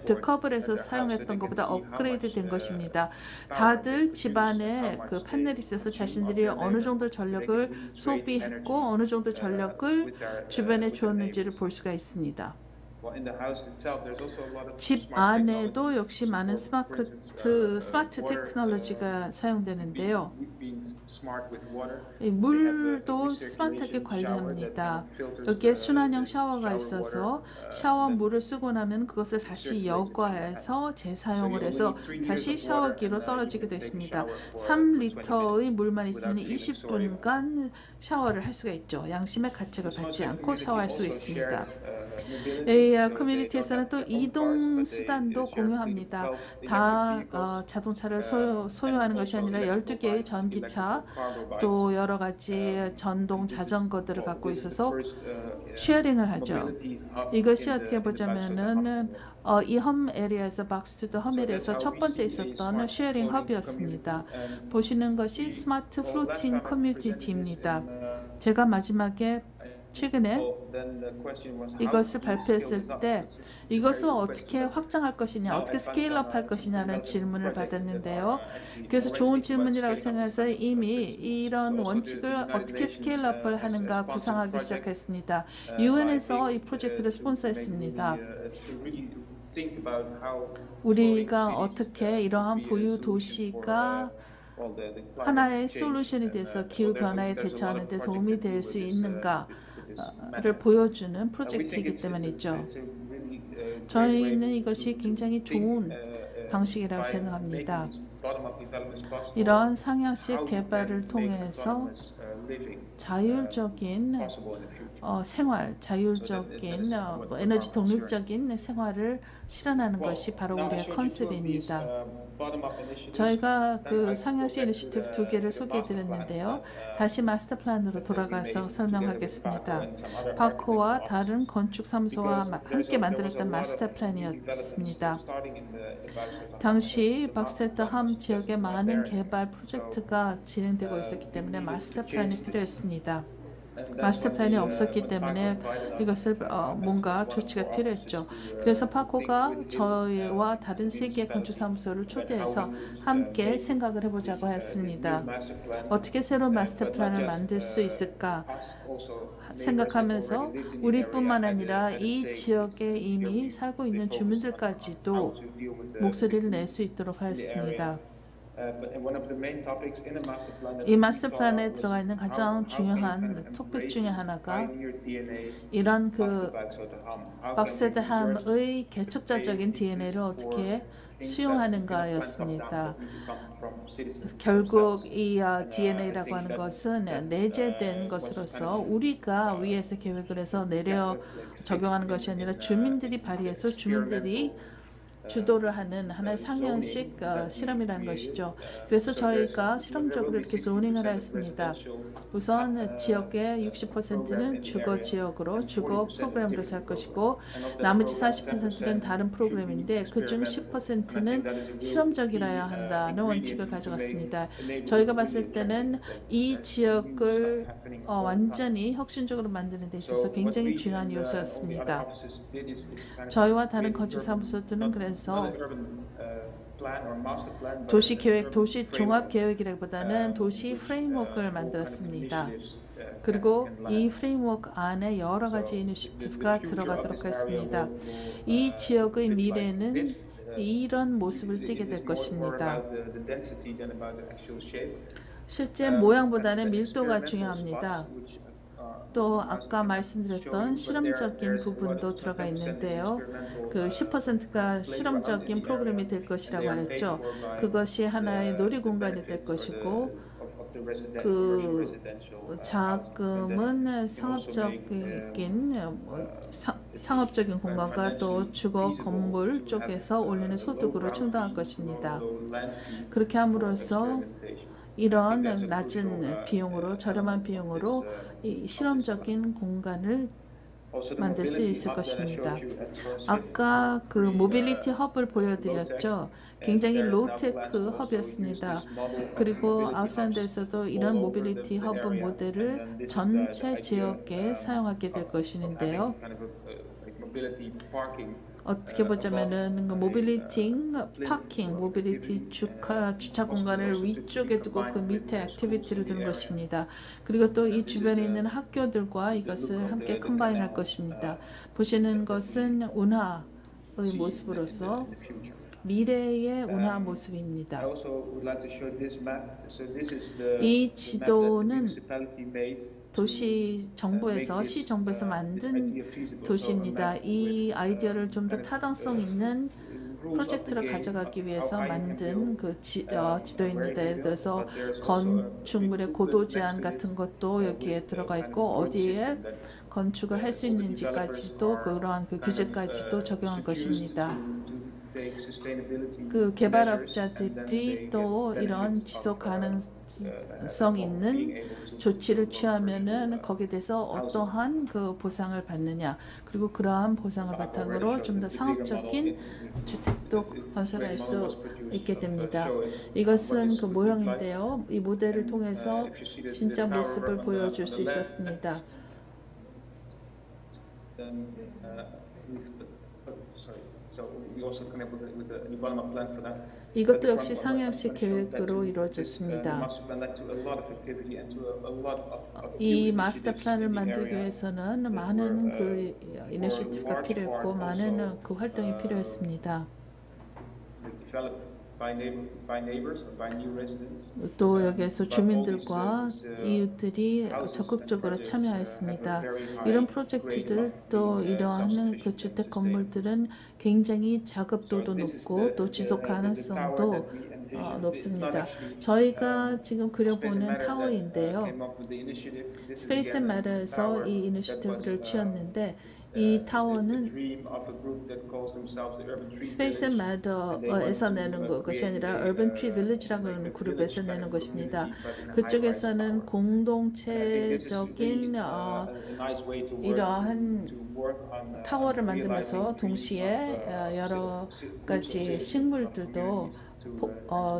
드커블에서 사용했던 것보다 업그레이드 된 것입니다. 다들 집안에 그 판넬이 있어서 자신들이 어느 정도 전력을 소비했고 어느 정도 전력을 주변에 주었는지를 볼 수가 있습니다. 집 안에도 역시 많은 스마트 테크놀로지가 사용되는데요. 물도 스마트하게 관리합니다. 여기에 순환형 샤워가 있어서 샤워 물을 쓰고 나면 그것을 다시 여과해서 재사용을 해서 다시 샤워기로 떨어지게 됐습니다. 3리터의 물만 있으면 20분간 샤워를 할 수가 있죠. 양심의 가책을 받지 않고 샤워할 수 있습니다. 커뮤니티에서는 또 이동 수단도 공유합니다. 다 자동차를 소유하는 것이 아니라 12개의 전기차 또 여러 가지 전동 자전거들을 갖고 있어서 쉐어링을 하죠. 이것이 어떻게 보자면은 이 험 에리아에서 박스 투 험 에리아에서 첫 번째 있었던 쉐어링 허브였습니다. 보시는 것이 스마트 플로팅 커뮤니티입니다. 제가 마지막에 최근에 이것을 발표했을 때 이것을 어떻게 확장할 것이냐, 어떻게 스케일업 할 것이냐는 질문을 받았는데요. 그래서 좋은 질문이라고 생각해서 이미 이런 원칙을 어떻게 스케일업을 하는가 구상하기 시작했습니다. 유엔에서 이 프로젝트를 스폰서했습니다. 우리가 어떻게 이러한 부유 도시가 하나의 솔루션이 돼서 기후 변화에 대처하는 데 도움이 될 수 있는가를 보여주는 프로젝트이기 때문이죠. 저희는 이것이 굉장히 좋은 방식이라고 생각합니다. 이런 상향식 개발을 통해서 자율적인 생활, 자율적인 에너지 독립적인 생활을 실현하는 것이 바로 우리의 컨셉입니다. 저희가 그 상향식 이니시티브 2개를 소개해드렸는데요. 다시 마스터 플랜으로 돌아가서 설명하겠습니다. 파코와 다른 건축 사무소와 함께 만들었던 마스터 플랜이었습니다. 당시 박스테터함 지역에 많은 개발 프로젝트가 진행되고 있었기 때문에 마스터 플랜이 필요했습니다. 마스터 플랜이 없었기 때문에 이것을 뭔가 조치가 필요했죠. 그래서 파코가 저희와 다른 3개의 건축사무소를 초대해서 함께 생각을 해보자고 했습니다. 어떻게 새로운 마스터 플랜을 만들 수 있을까 생각하면서 우리뿐만 아니라 이 지역에 이미 살고 있는 주민들까지도 목소리를 낼 수 있도록 하였습니다. 이 마스터 플랜에 들어가 있는 가장 중요한 토픽 중에 하나가 이런 그 박스테함의 개척자적인 DNA를 어떻게 수용하는가였습니다. 결국 이 DNA라고 하는 것은 내재된 것으로서 우리가 위에서 계획을 해서 내려 적용하는 것이 아니라 주민들이 발의해서 주민들이 주도를 하는 하나의 상향식 실험이라는 것이죠. 그래서 저희가 실험적으로 이렇게 조닝을 했습니다. 우선 지역의 60%는 주거 지역으로 주거 프로그램으로 살 것이고 나머지 40%는 다른 프로그램인데 그중 10%는 실험적이라야 한다는 원칙을 가져갔습니다. 저희가 봤을 때는 이 지역을 완전히 혁신적으로 만드는 데 있어서 굉장히 중요한 요소였습니다. 저희와 다른 건축사무소들은 그래서 도시 계획, 도시 종합 계획이라기보다는 도시 프레임워크를 만들었습니다. 그리고 이 프레임워크 안에 여러 가지 이니시티브가 들어가도록 했습니다. 이 지역의 미래는 이런 모습을 띠게 될 것입니다. 실제 모양보다는 밀도가 중요합니다. 또 아까 말씀드렸던 실험적인 부분도 들어가 있는데요. 그 10%가 실험적인 프로그램이 될 것이라고 하였죠. 그것이 하나의 놀이공간이 될 것이고 그 자금은 상업적인 공간과 또 주거 건물 쪽에서 올리는 소득으로 충당할 것입니다. 그렇게 함으로써 이런 낮은 비용으로 저렴한 비용으로 이 실험적인 공간을 만들 수 있을 것입니다. 아까 그 모빌리티 헙을 보여드렸죠. 굉장히 로우테크 헙이었습니다. 그리고 아웃랜드에서도 이런 모빌리티 헙 모델을 전체 지역에 사용하게 될 것인데요. 어떻게 보자면은 모빌리티 파킹, 모빌리티 주차 공간을 위쪽에 두고 그 밑에 액티비티를 두는 것입니다. 그리고 또 이 주변에 있는 학교들과 이것을 함께 컴바인할 것입니다. 보시는 것은 운하의 모습으로서 미래의 운하 모습입니다. 이 지도는 도시 정부에서 시 정부에서 만든 도시입니다. 이 아이디어를 좀 더 타당성 있는 프로젝트를 가져가기 위해서 만든 그 지도입니다. 예를 들어서 건축물의 고도 제한 같은 것도 여기에 들어가 있고 어디에 건축을 할 수 있는지까지도 그러한 그 규제까지도 적용한 것입니다. 그 개발업자들이 또 이런 지속 가능성 있는 조치를 취하면은 거기에 대해서 어떠한 그 보상을 받느냐, 그리고 그러한 보상을 바탕으로 좀 더 상업적인 주택도 건설할 수 있게 됩니다. 이것은 그 모형인데요. 이 모델을 통해서 진짜 모습을 보여줄 수 있었습니다. 이것도 역시 상향식 계획으로 이루어졌습니다. 이 마스터 플랜을 만들기 위해서는 많은 그 이니시티브가 필요했고 많은 그 활동이 필요했습니다. by neighbors or by new residents. 또 여기에서 주민들과 이웃들이 적극적으로 참여했습니다. 이런 프로젝트들 또 이러한 그 주택 건물들은 굉장히 작업도도 높고 또 지속 가능성도 높습니다. 저희가 지금 그려보는 타워인데요. 스페이스 앤 매터에서 이 이니셔티브를 취했는데 이 타워는 스페이스 앤 매터에서 내는 것이 아니라 얼번 트리 빌리지라고 하는 그룹에서 내는 것입니다. 그쪽에서는 공동체적인 이러한 타워를 만들면서 동시에 여러 가지 식물들도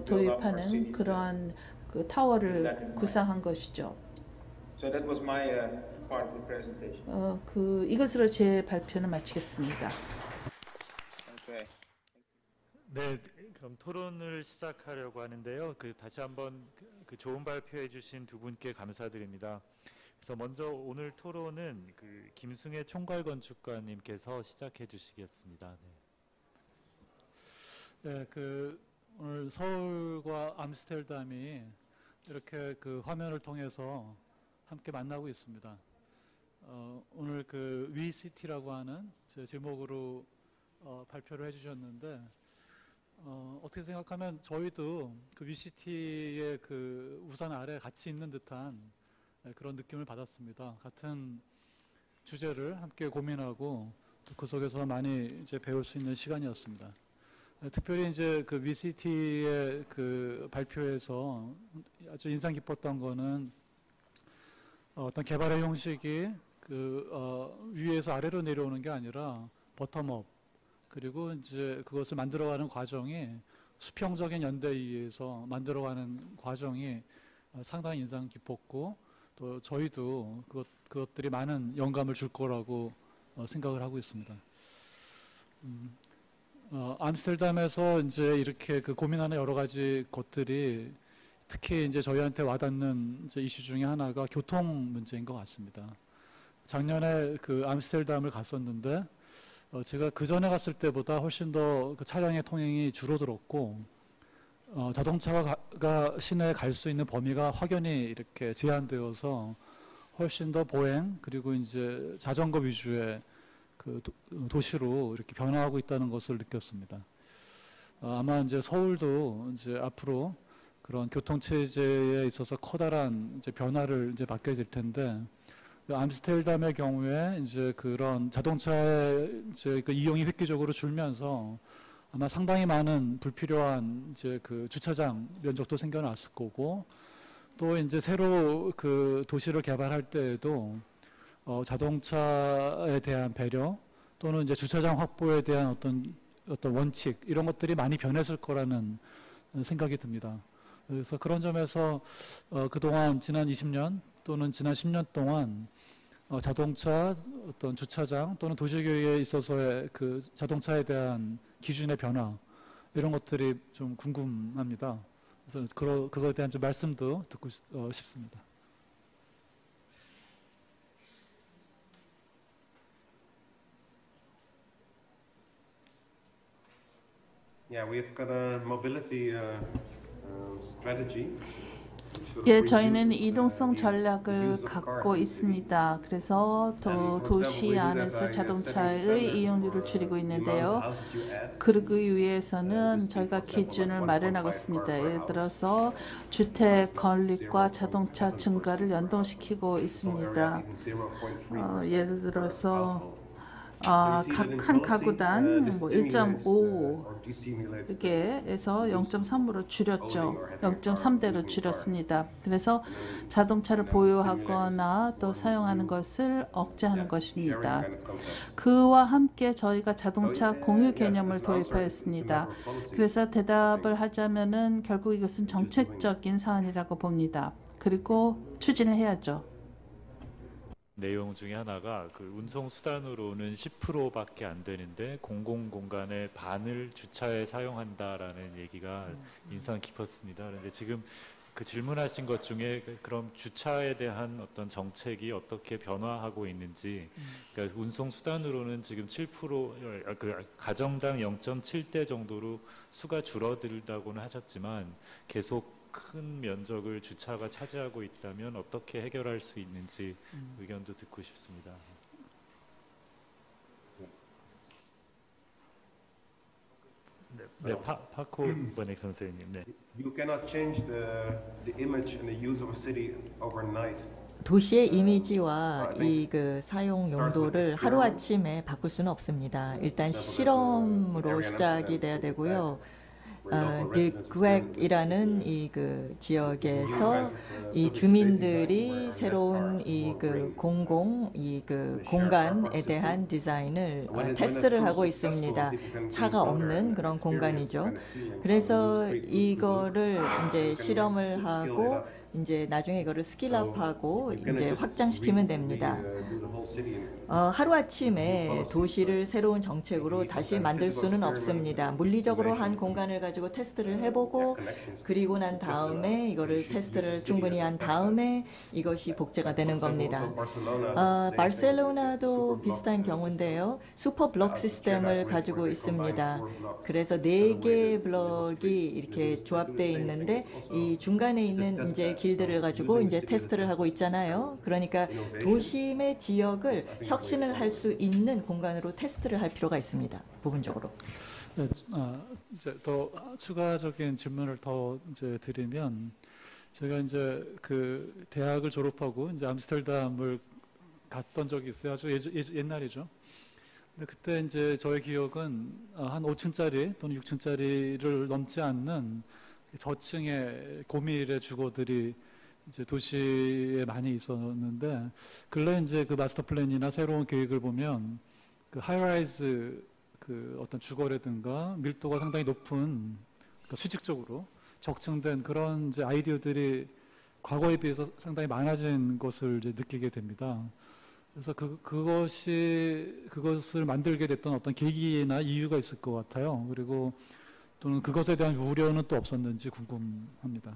도입하는 그러한 그 타워를 구상한 것이죠. So that was my part of the presentation. 이것으로 제 발표는 마치겠습니다. Okay. 네, 그럼 토론을 시작하려고 하는데요. 다시 한번 그 좋은 발표해 주신 두 분께 감사드립니다. 그래서 먼저 오늘 토론은 김승혜 총괄 건축가님께서 시작해 주시겠습니다. 네, 오늘 서울과 암스테르담이 이렇게 그 화면을 통해서 함께 만나고 있습니다. 오늘 위시티라고 하는 제 제목으로 발표를 해주셨는데 어떻게 생각하면 저희도 그 위시티의 그 우산 아래 같이 있는 듯한 그런 느낌을 받았습니다. 같은 주제를 함께 고민하고 그 속에서 많이 이제 배울 수 있는 시간이었습니다. 특별히 이제 그 위시티의 그 발표에서 아주 인상 깊었던 거는 어떤 개발의 형식이 위에서 아래로 내려오는 게 아니라 버텀업, 그리고 이제 그것을 만들어가는 과정이 수평적인 연대에 의해서 만들어가는 과정이 상당히 인상 깊었고, 또 저희도 그것들이 많은 영감을 줄 거라고 생각을 하고 있습니다. 암스테르담에서 이제 이렇게 고민하는 여러 가지 것들이 특히 이제 저희한테 와닿는 이제 이슈 중에 하나가 교통 문제인 것 같습니다. 작년에 암스테르담을 갔었는데 제가 그 전에 갔을 때보다 훨씬 더 그 차량의 통행이 줄어들었고 자동차가 시내에 갈 수 있는 범위가 확연히 이렇게 제한되어서 훨씬 더 보행 그리고 이제 자전거 위주의 도시로 이렇게 변화하고 있다는 것을 느꼈습니다. 아마 이제 서울도 이제 앞으로 그런 교통 체제에 있어서 커다란 이제 변화를 이제 받게 될 텐데, 암스테르담의 경우에 이제 그런 자동차의 이제 이용이 획기적으로 줄면서 아마 상당히 많은 불필요한 이제 주차장 면적도 생겨났을 거고, 또 이제 새로 도시를 개발할 때에도 자동차에 대한 배려 또는 이제 주차장 확보에 대한 어떤 원칙 이런 것들이 많이 변했을 거라는 생각이 듭니다. 그래서 그런 점에서 그동안 지난 20년 또는 지난 10년 동안 자동차 어떤 주차장 또는 도시계획에 있어서의 자동차에 대한 기준의 변화 이런 것들이 좀 궁금합니다. 그래서 그거에 대한 좀 말씀도 듣고 싶습니다. Yeah, we've got a mobility strategy. 예, 저희는 이동성 전략을 갖고 있습니다. 그래서 도시 안에서 자동차의 이용률을 줄이고 있는데요. 그러기 위해서는 저희가 기준을 마련하고 있습니다. 예를 들어서 주택 건립과 자동차 증가를 연동시키고 있습니다. 예를 들어서 각 한 가구당 1.5개에서 0.3으로 줄였죠. 0.3대로 줄였습니다. 그래서 자동차를 보유하거나 또 사용하는 것을 억제하는 것입니다. 그와 함께 저희가 자동차 공유 개념을 도입하였습니다. 그래서 대답을 하자면은 결국 이것은 정책적인 사안이라고 봅니다. 그리고 추진을 해야죠. 내용 중에 하나가 운송 수단으로는 10%밖에 안 되는데 공공 공간의 반을 주차에 사용한다라는 얘기가 인상 깊었습니다. 그런데 지금 그 질문하신 것 중에 그럼 주차에 대한 어떤 정책이 어떻게 변화하고 있는지, 그러니까 운송 수단으로는 지금 7% 그 가정당 0.7대 정도로 수가 줄어들다고는 하셨지만 계속 큰 면적을 주차가 차지하고 있다면 어떻게 해결할 수 있는지 의견도 듣고 싶습니다. 네, 파코 번액 선생님. 네. You cannot change the image and the use of a city overnight. 도시의 이미지와 이 그 사용 용도를 하루아침에 바꿀 수는 없습니다. 일단 실험으로 시작이 돼야 되고요. 드그웩이라는 이 그 지역에서 이 주민들이 새로운 이 그 공간에 대한 디자인을 테스트를 하고 있습니다. 차가 없는 그런 공간이죠. 그래서 이거를 이제 실험을 하고 이제 나중에 이거를 스킬업하고 이제 확장시키면 됩니다. 하루아침에 도시를 새로운 정책으로 다시 만들 수는 없습니다. 물리적으로 한 공간을 가지고 테스트를 해보고 그리고 난 다음에 이거를 테스트를 충분히 한 다음에 이것이 복제가 되는 겁니다. 바르셀로나도 비슷한 경우인데요. 슈퍼 블록 시스템을 가지고 있습니다. 그래서 4개의 블록이 이렇게 조합되어 있는데 이 중간에 있는 이제 길들을 가지고 이제 테스트를 하고 있잖아요. 그러니까 도심의 지역을 혁신을 할 수 있는 공간으로 테스트를 할 필요가 있습니다. 부분적으로. 네, 이제 더 추가적인 질문을 더 이제 드리면 제가 이제 그 대학을 졸업하고 이제 암스테르담을 갔던 적이 있어요. 아주 옛날이죠. 근데 그때 이제 저의 기억은 한 5층짜리 또는 6층짜리를 넘지 않는 저층의 고밀의 주거들이 이제 도시에 많이 있었는데 근래 이제 그 마스터 플랜이나 새로운 계획을 보면 그 하이라이즈 그 어떤 주거라든가 밀도가 상당히 높은 그러니까 수직적으로 적층된 그런 이제 아이디어들이 과거에 비해서 상당히 많아진 것을 이제 느끼게 됩니다. 그래서 그것을 만들게 됐던 어떤 계기나 이유가 있을 것 같아요. 그리고 또는 그것에 대한 우려는 또 없었는지 궁금합니다.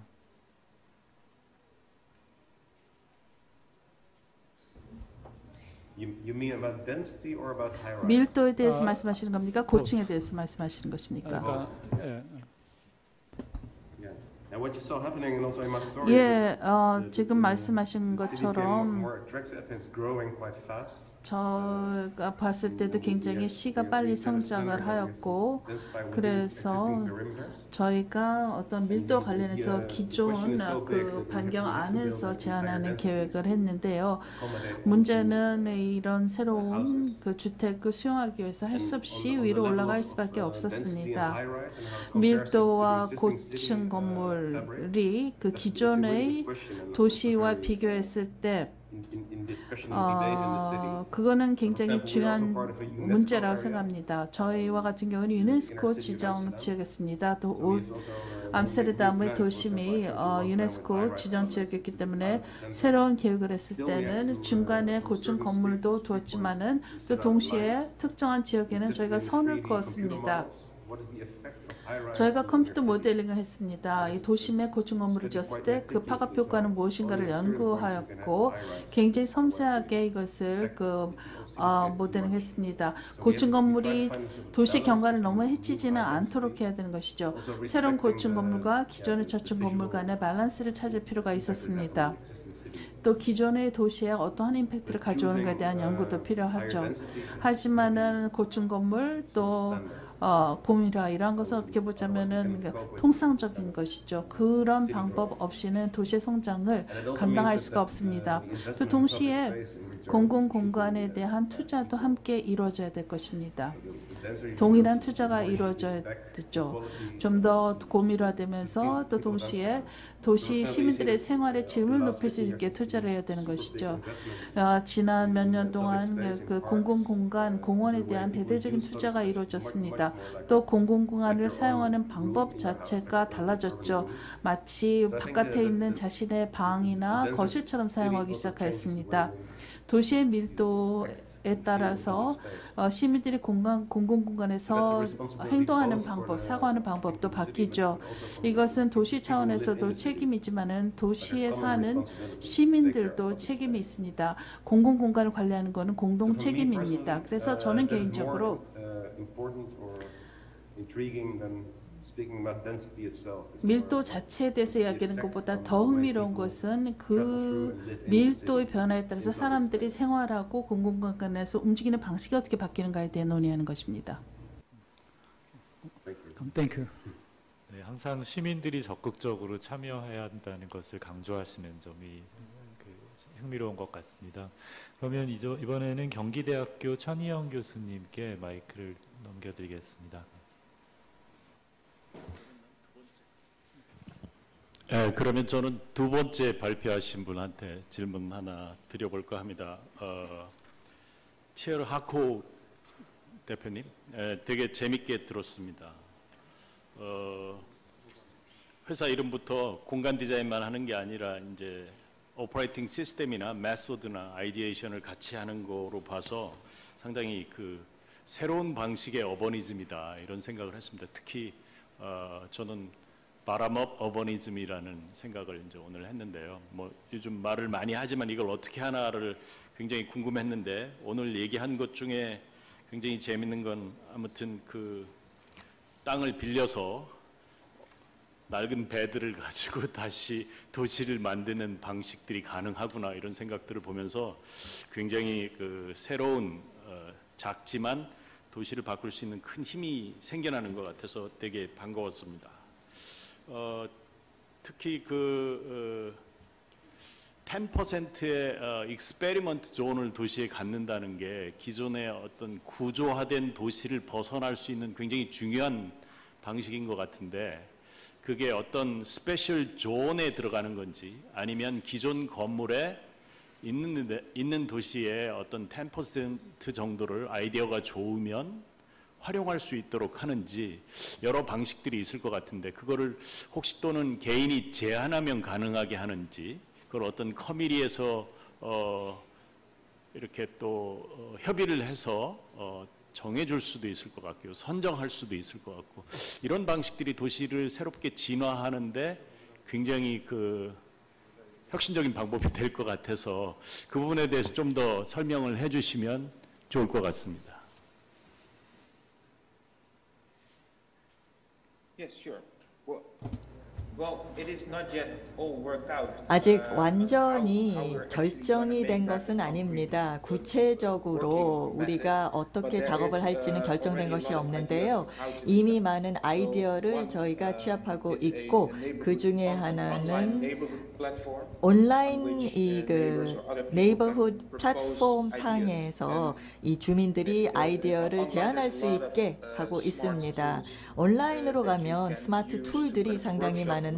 You mean about density or about high-rise? 밀도에 대해서 말씀하시는 겁니까? 고층에 대해서 말씀하시는 것입니까? 그러니까, 예. Yeah. And what you saw happening and also in my story 예, is that 지금 말씀하신 the city became 것처럼 more attractive and it's growing quite fast. 제가 봤을 때도 굉장히 시가 빨리 성장을 하였고 그래서 저희가 어떤 밀도 관련해서 기존 그 반경 안에서 제한하는 계획을 했는데요. 문제는 이런 새로운 그 주택을 수용하기 위해서 할 수 없이 위로 올라갈 수밖에 없었습니다. 밀도와 고층 건물이 그 기존의 도시와 비교했을 때 그거는 굉장히 중요한 문제라고 생각합니다. 저희와 같은 경우는 유네스코 지정 지역이었습니다. 또 암스테르담의 도심이 유네스코 지정 지역이었기 때문에 새로운 계획을 했을 때는 중간에 고층 건물도 두었지만은 또 동시에 특정한 지역에는 저희가 선을 그었습니다. 저희가 컴퓨터 모델링을 했습니다. 이 도심에 고층 건물을 지었을 때 그 파급 효과는 무엇인가를 연구하였고 굉장히 섬세하게 이것을 모델링했습니다. 고층 건물이 도시 경관을 너무 해치지는 않도록 해야 되는 것이죠. 새로운 고층 건물과 기존의 저층 건물 간의 밸런스를 찾을 필요가 있었습니다. 또 기존의 도시에 어떠한 임팩트를 가져오는가에 대한 연구도 필요하죠. 하지만은 고층 건물 또 고밀화 이러한 것은 어떻게 보자면은 통상적인 것이죠. 그런 방법 없이는 도시의 성장을 감당할 수가 없습니다. 또 동시에 공공 공간에 대한 투자도 함께 이루어져야 될 것입니다. 동일한 투자가 이루어져야 되죠. 좀 더 고밀화되면서 또 동시에 도시 시민들의 생활의 질을 높일 수 있게 투자를 해야 되는 것이죠. 지난 몇 년 동안 그 공공공간, 공원에 대한 대대적인 투자가 이루어졌습니다. 또 공공공간을 사용하는 방법 자체가 달라졌죠. 마치 바깥에 있는 자신의 방이나 거실처럼 사용하기 시작하였습니다. 도시의 밀도 따라서 시민들이 공공공간에서 행동하는 방법, 사고하는 방법도 바뀌죠. 이것은 도시 차원에서도 책임이지만은 도시에 사는 시민들도 책임이 있습니다. 공공공간을 관리하는 것은 공동 책임입니다. 그래서 저는 개인적으로 밀도 자체에 대해서 이야기하는 것보다 더 흥미로운 것은 그 밀도의 변화에 따라서 사람들이 생활하고 공공공간에서 움직이는 방식이 어떻게 바뀌는가에 대해 논의하는 것입니다. Thank you. 네, 항상 시민들이 적극적으로 참여해야 한다는 것을 강조하시는 점이 흥미로운 것 같습니다. 그러면 이번에는 경기대학교 천희영 교수님께 마이크를 넘겨드리겠습니다. 네, 그러면 저는 두 번째 발표하신 분한테 질문 하나 드려볼까 합니다. 티에르 하코 대표님, 되게 재밌게 들었습니다. 회사 이름부터 공간 디자인만 하는 게 아니라 이제 오퍼레이팅 시스템이나 메소드나 아이디에이션을 같이 하는 거로 봐서 상당히 그 새로운 방식의 어버니즘이다 이런 생각을 했습니다. 특히 저는 바람업 어버니즘이라는 생각을 이제 오늘 했는데요. 뭐 요즘 말을 많이 하지만 이걸 어떻게 하나를 굉장히 궁금했는데 오늘 얘기한 것 중에 굉장히 재밌는 건 아무튼 그 땅을 빌려서 낡은 배들을 가지고 다시 도시를 만드는 방식들이 가능하구나 이런 생각들을 보면서 굉장히 그 새로운 작지만 도시를 바꿀 수 있는 큰 힘이 생겨나는 것 같아서 되게 반가웠습니다. 특히 그 10%의 익스페리먼트 존을 도시에 갖는다는 게 기존의 어떤 구조화된 도시를 벗어날 수 있는 굉장히 중요한 방식인 것 같은데 그게 어떤 스페셜 존에 들어가는 건지 아니면 기존 건물에 있는 도시의 어떤 10% 정도를 아이디어가 좋으면 활용할 수 있도록 하는지 여러 방식들이 있을 것 같은데 그거를 혹시 또는 개인이 제안하면 가능하게 하는지 그걸 어떤 커뮤니티에서 이렇게 또 협의를 해서 정해줄 수도 있을 것 같고요. 선정할 수도 있을 것 같고 이런 방식들이 도시를 새롭게 진화하는데 굉장히 그 혁신적인 방법이 될 것 같아서 그 부분에 대해서 좀 더 설명을 해주시면 좋을 것 같습니다. Yes, sure. Well, it is not yet all worked out. 아직 완전히 결정이 된 것은 아닙니다. 구체적으로 우리가 어떻게 작업을 할지는 결정된 것이 없는데요. 이미 많은 아이디어를 저희가 취합하고 있고 그 중에 하나는 온라인 네이버후드 플랫폼 상에서 이 주민들이 아이디어를 제안할 수 있게 하고 있습니다. 온라인으로 가면 스마트 툴들이 상당히 많은데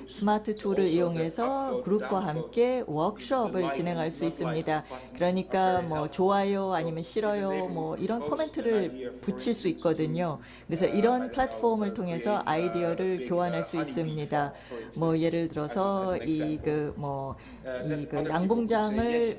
스마트 툴을 이용해서 그룹과 함께 워크숍을 진행할 수 있습니다. 그러니까 뭐 좋아요 아니면 싫어요 뭐 이런 코멘트를 붙일 수 있거든요. 그래서 이런 플랫폼을 통해서 아이디어를 교환할 수 있습니다. 뭐 예를 들어서 양봉장을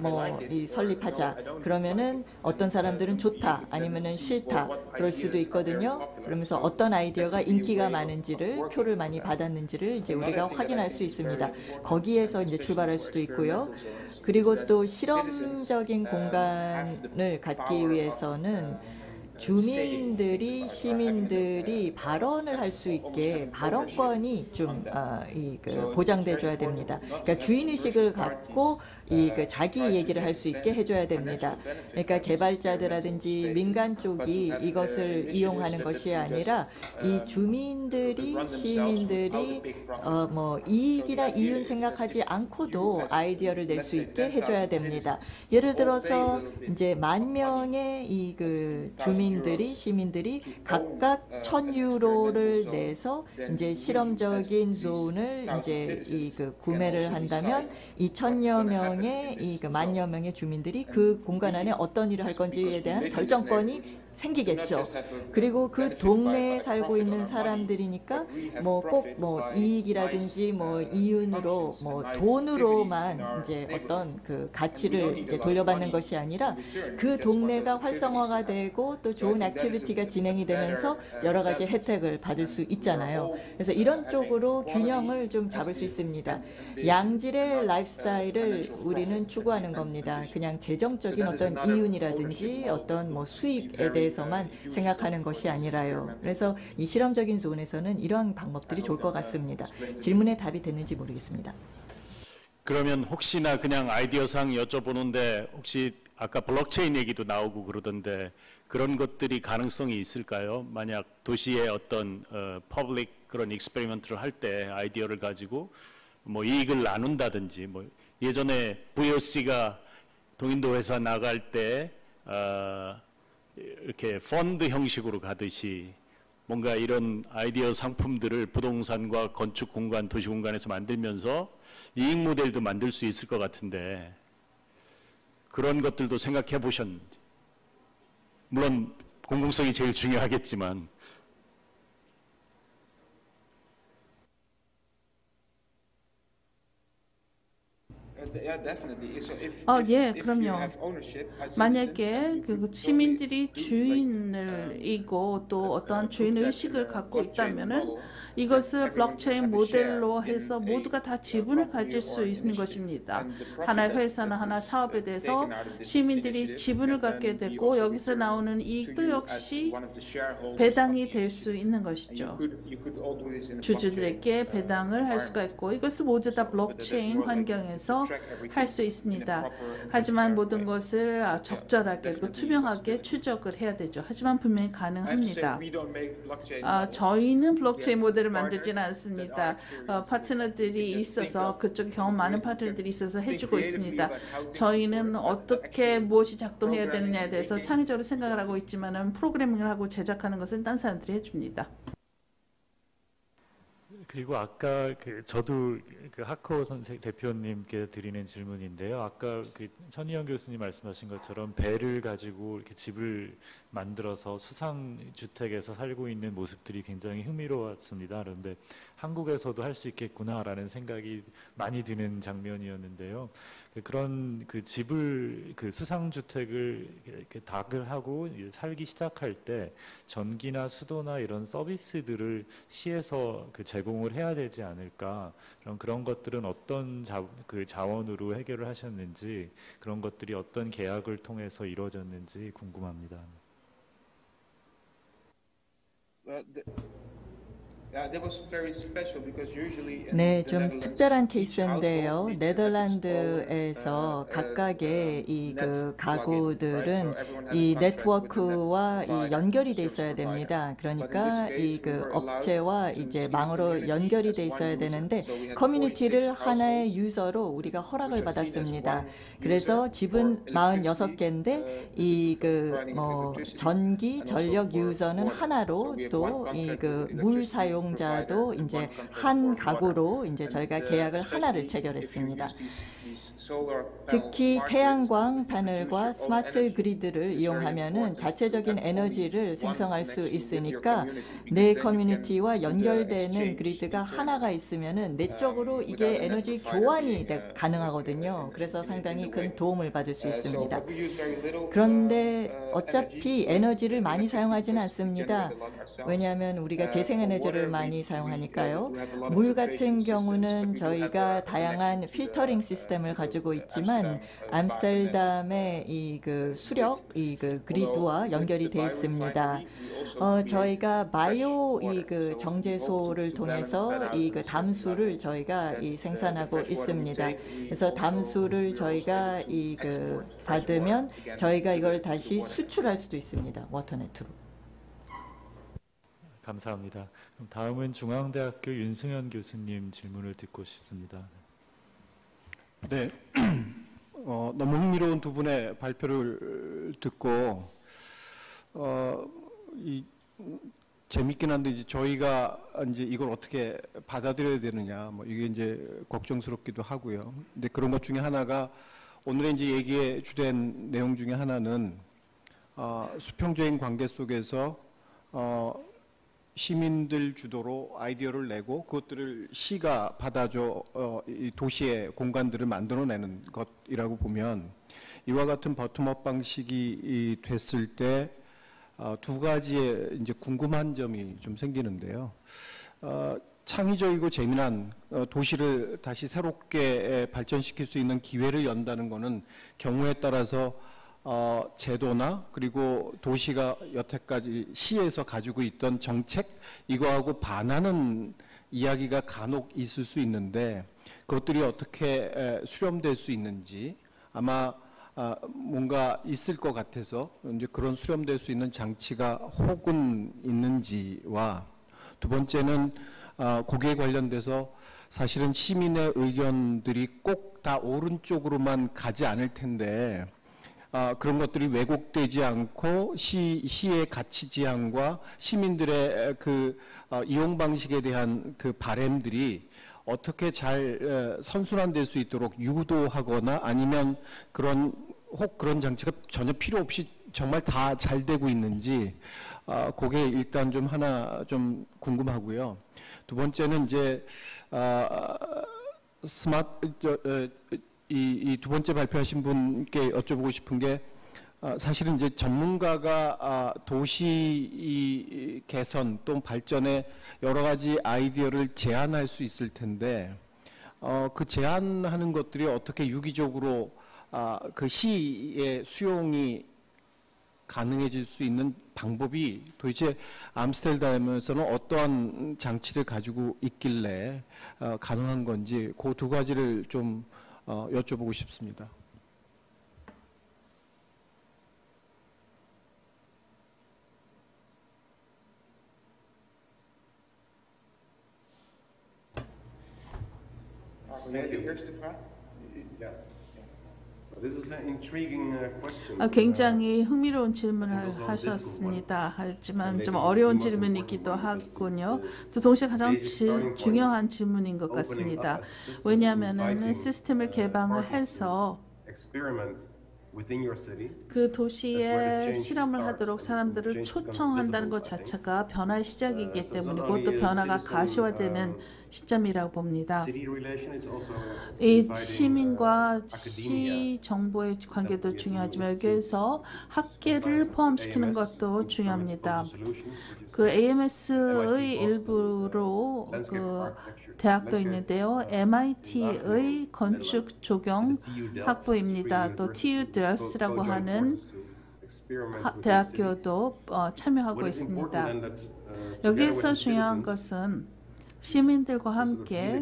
설립하자 그러면은 어떤 사람들은 좋다 아니면은 싫다 그럴 수도 있거든요. 그러면서 어떤 아이디어가 인기가 많은지를 표를 많이 받았는지를 이제 우리가 확인할 수 있습니다. 거기에서 이제 출발할 수도 있고요. 그리고 또 실험적인 공간을 갖기 위해서는 주민들이 시민들이 발언을 할 수 있게 발언권이 좀 보장돼 줘야 됩니다. 그러니까 주인의식을 갖고 자기 얘기를 할 수 있게 해줘야 됩니다. 그러니까 개발자들이라든지 민간 쪽이 이것을 이용하는 것이 아니라 이 주민들이 시민들이 이익이나 이윤 생각하지 않고도 아이디어를 낼 수 있게 해줘야 됩니다. 예를 들어서 이제 10,000명의 주민들이 시민들이 각각 1,000유로를 내서 이제 실험적인 존을 이제 구매를 한다면 이 1,000여 명의 10,000여 명의 주민들이 그 공간 안에 어떤 일을 할 건지에 대한 결정권이 생기겠죠. 그리고 그 동네에 살고 있는 사람들이니까 뭐 꼭 뭐 이익이라든지 뭐 이윤으로 뭐 돈으로만 이제 어떤 그 가치를 이제 돌려받는 것이 아니라 그 동네가 활성화가 되고 또 좋은 액티비티가 진행이 되면서 여러 가지 혜택을 받을 수 있잖아요. 그래서 이런 쪽으로 균형을 좀 잡을 수 있습니다. 양질의 라이프스타일을 우리는 추구하는 겁니다. 그냥 재정적인 어떤 이윤이라든지 어떤 뭐 수익에 대해서만 생각하는 것이 아니라요. 그래서 이 실험적인 존에서는 이러한 방법들이 좋을 것 같습니다. 질문에 답이 됐는지 모르겠습니다. 그러면 혹시나 그냥 아이디어상 여쭤보는데 혹시 아까 블록체인 얘기도 나오고 그러던데 그런 것들이 가능성이 있을까요? 만약 도시의 어떤 퍼블릭 그런 익스페리먼트를 할 때 아이디어를 가지고 뭐 이익을 나눈다든지 뭐 예전에 VOC가 동인도 회사 나갈 때 이렇게 펀드 형식으로 가듯이 뭔가 이런 아이디어 상품들을 부동산과 건축 공간, 도시 공간에서 만들면서 이익 모델도 만들 수 있을 것 같은데 그런 것들도 생각해 보셨는지. 물론 공공성이 제일 중요하겠지만. 예, 그럼요. 만약에 그 시민들이 주인이고 또 어떤 주인 의식을 갖고 있다면은 이것을 블록체인 모델로 해서 모두가 다 지분을 가질 수 있는 것입니다. 하나의 회사나 하나 사업에 대해서 시민들이 지분을 갖게 되고 여기서 나오는 이익도 역시 배당이 될 수 있는 것이죠. 주주들에게 배당을 할 수가 있고 이것을 모두 다 블록체인 환경에서 할 수 있습니다. 하지만 모든 것을 적절하게 그리고 투명하게 추적을 해야 되죠. 하지만 분명히 가능합니다. 저희는 블록체인 모델을 만들지는 않습니다. 파트너들이 있어서 그쪽에 경험 많은 파트너들이 있어서 해주고 있습니다. 저희는 어떻게 무엇이 작동해야 되느냐에 대해서 창의적으로 생각을 하고 있지만은 프로그래밍을 하고 제작하는 것은 딴 사람들이 해줍니다. 그리고 아까 저도 하커 대표님께 드리는 질문인데요. 아까 천희영 교수님 말씀하신 것처럼 배를 가지고 이렇게 집을 만들어서 수상 주택에서 살고 있는 모습들이 굉장히 흥미로웠습니다. 그런데 한국에서도 할 수 있겠구나라는 생각이 많이 드는 장면이었는데요. 그런 집을 수상 주택을 이렇게 닭을 하고 살기 시작할 때 전기나 수도나 이런 서비스들을 시에서 제공을 해야 되지 않을까. 그런 것들은 어떤 자원으로 해결을 하셨는지 그런 것들이 어떤 계약을 통해서 이루어졌는지 궁금합니다. 네, 좀 특별한 케이스인데요. 네덜란드에서 각각의 이 가구들은 이 네트워크와 이 연결이 돼 있어야 됩니다. 그러니까 이 업체와 이제 망으로 연결이 돼 있어야 되는데 커뮤니티를 하나의 유저로 우리가 허락을 받았습니다. 그래서 집은 46개인데 이 전기 전력 유저는 하나로 또 이 물 사용자도 이제 한 가구로 이제 저희가 계약을 하나를 체결했습니다. 특히 태양광 패널과 스마트 그리드를 이용하면은 자체적인 에너지를 생성할 수 있으니까 내 커뮤니티와 연결되는 그리드가 하나가 있으면은 내적으로 이게 에너지 교환이 가능하거든요. 그래서 상당히 큰 도움을 받을 수 있습니다. 그런데 어차피 에너지를 많이 사용하지는 않습니다. 왜냐하면 우리가 재생에너지를 많이 사용하니까요. 물 같은 경우는 저희가 다양한 필터링 시스템을 가지고 있지만 암스테르담의 이 수력, 이 그리드와 연결이 되어 있습니다. 저희가 바이오 정제소를 통해서 이 담수를 저희가 생산하고 있습니다. 그래서 담수를 저희가 받으면 저희가 이걸 다시 수출할 수도 있습니다. 워터네트로. 감사합니다. 그럼 다음은 중앙대학교 윤승현 교수님 질문을 듣고 싶습니다. 네, 너무 흥미로운 두 분의 발표를 듣고 재밌긴 한데 이제 저희가 이제 이걸 어떻게 받아들여야 되느냐, 뭐 이게 이제 걱정스럽기도 하고요. 근데 그런 것 중에 하나가 오늘의 이제 얘기의 주된 내용 중에 하나는 수평적인 관계 속에서 시민들 주도로 아이디어를 내고 그것들을 시가 받아줘 이 도시의 공간들을 만들어내는 것이라고 보면 이와 같은 버텀업 방식이 됐을 때 두 가지의 이제 궁금한 점이 좀 생기는데요. 창의적이고 재미난 도시를 다시 새롭게 발전시킬 수 있는 기회를 연다는 것은 경우에 따라서 제도나 그리고 도시가 여태까지 시에서 가지고 있던 정책 이거하고 반하는 이야기가 간혹 있을 수 있는데 그것들이 어떻게 수렴될 수 있는지 아마 뭔가 있을 것 같아서 이제 그런 수렴될 수 있는 장치가 혹은 있는지와 두 번째는 거기에 관련돼서 사실은 시민의 의견들이 꼭 다 오른쪽으로만 가지 않을 텐데 그런 것들이 왜곡되지 않고 시의 가치 지향과 시민들의 그 이용 방식에 대한 그 바램들이 어떻게 잘 선순환될 수 있도록 유도하거나 아니면 그런 장치가 전혀 필요 없이 정말 다 잘 되고 있는지 그게 일단 좀 하나 좀 궁금하고요. 두 번째는 이제 이 두 번째 발표하신 분께 여쭤보고 싶은 게 사실은 이제 전문가가 도시 개선 또 발전에 여러 가지 아이디어를 제안할 수 있을 텐데 그 제안하는 것들이 어떻게 유기적으로 그 시의 수용이 가능해질 수 있는 방법이 도대체 암스테르담에서는 어떠한 장치를 가지고 있길래 가능한 건지 그 두 가지를 좀 여쭤보고 싶습니다. This is an intriguing question. 굉장히 흥미로운 질문을 하셨습니다. 하지만 좀 어려운 질문이기도 하군요. 또 동시에 가장 중요한 질문인 것 같습니다. 왜냐하면 시스템을 개방을 해서 그 도시에 실험을 하도록 사람들을 초청한다는 것 자체가 변화의 시작이기 때문이고 또 변화가 가시화되는 시점이라고 봅니다. 이 시민과 시 정보의 관계도 중요하지만 여기에서 학계를 포함시키는 것도 중요합니다. 그 AMS의 일부로 그 대학도 있는데요. MIT의 건축 조경 학부입니다. 또 TU Delft라고 하는 대학교도 참여하고 있습니다. 여기에서 중요한 것은 시민들과 함께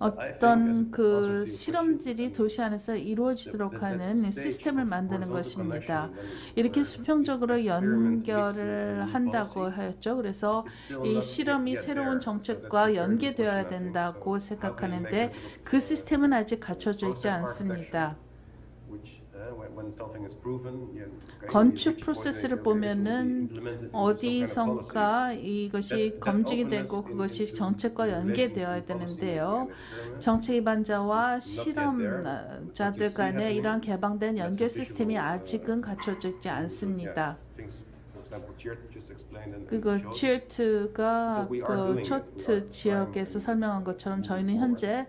어떤 그 실험들이 도시 안에서 이루어지도록 하는 시스템을 만드는 것입니다. 이렇게 수평적으로 연결을 한다고 하였죠. 그래서 이 실험이 새로운 정책과 연계되어야 된다고 생각하는데 그 시스템은 아직 갖춰져 있지 않습니다. 건축 프로세스를 보면은 어디선가 이것이 검증이 되고 그것이 정책과 연계되어야 되는데요. 정책 위반자와 실험자들 간의 이러한 개방된 연결 시스템이 아직은 갖춰져 있지 않습니다. 그리고 치어트가 그 초트 지역에서 설명한 것처럼 저희는 현재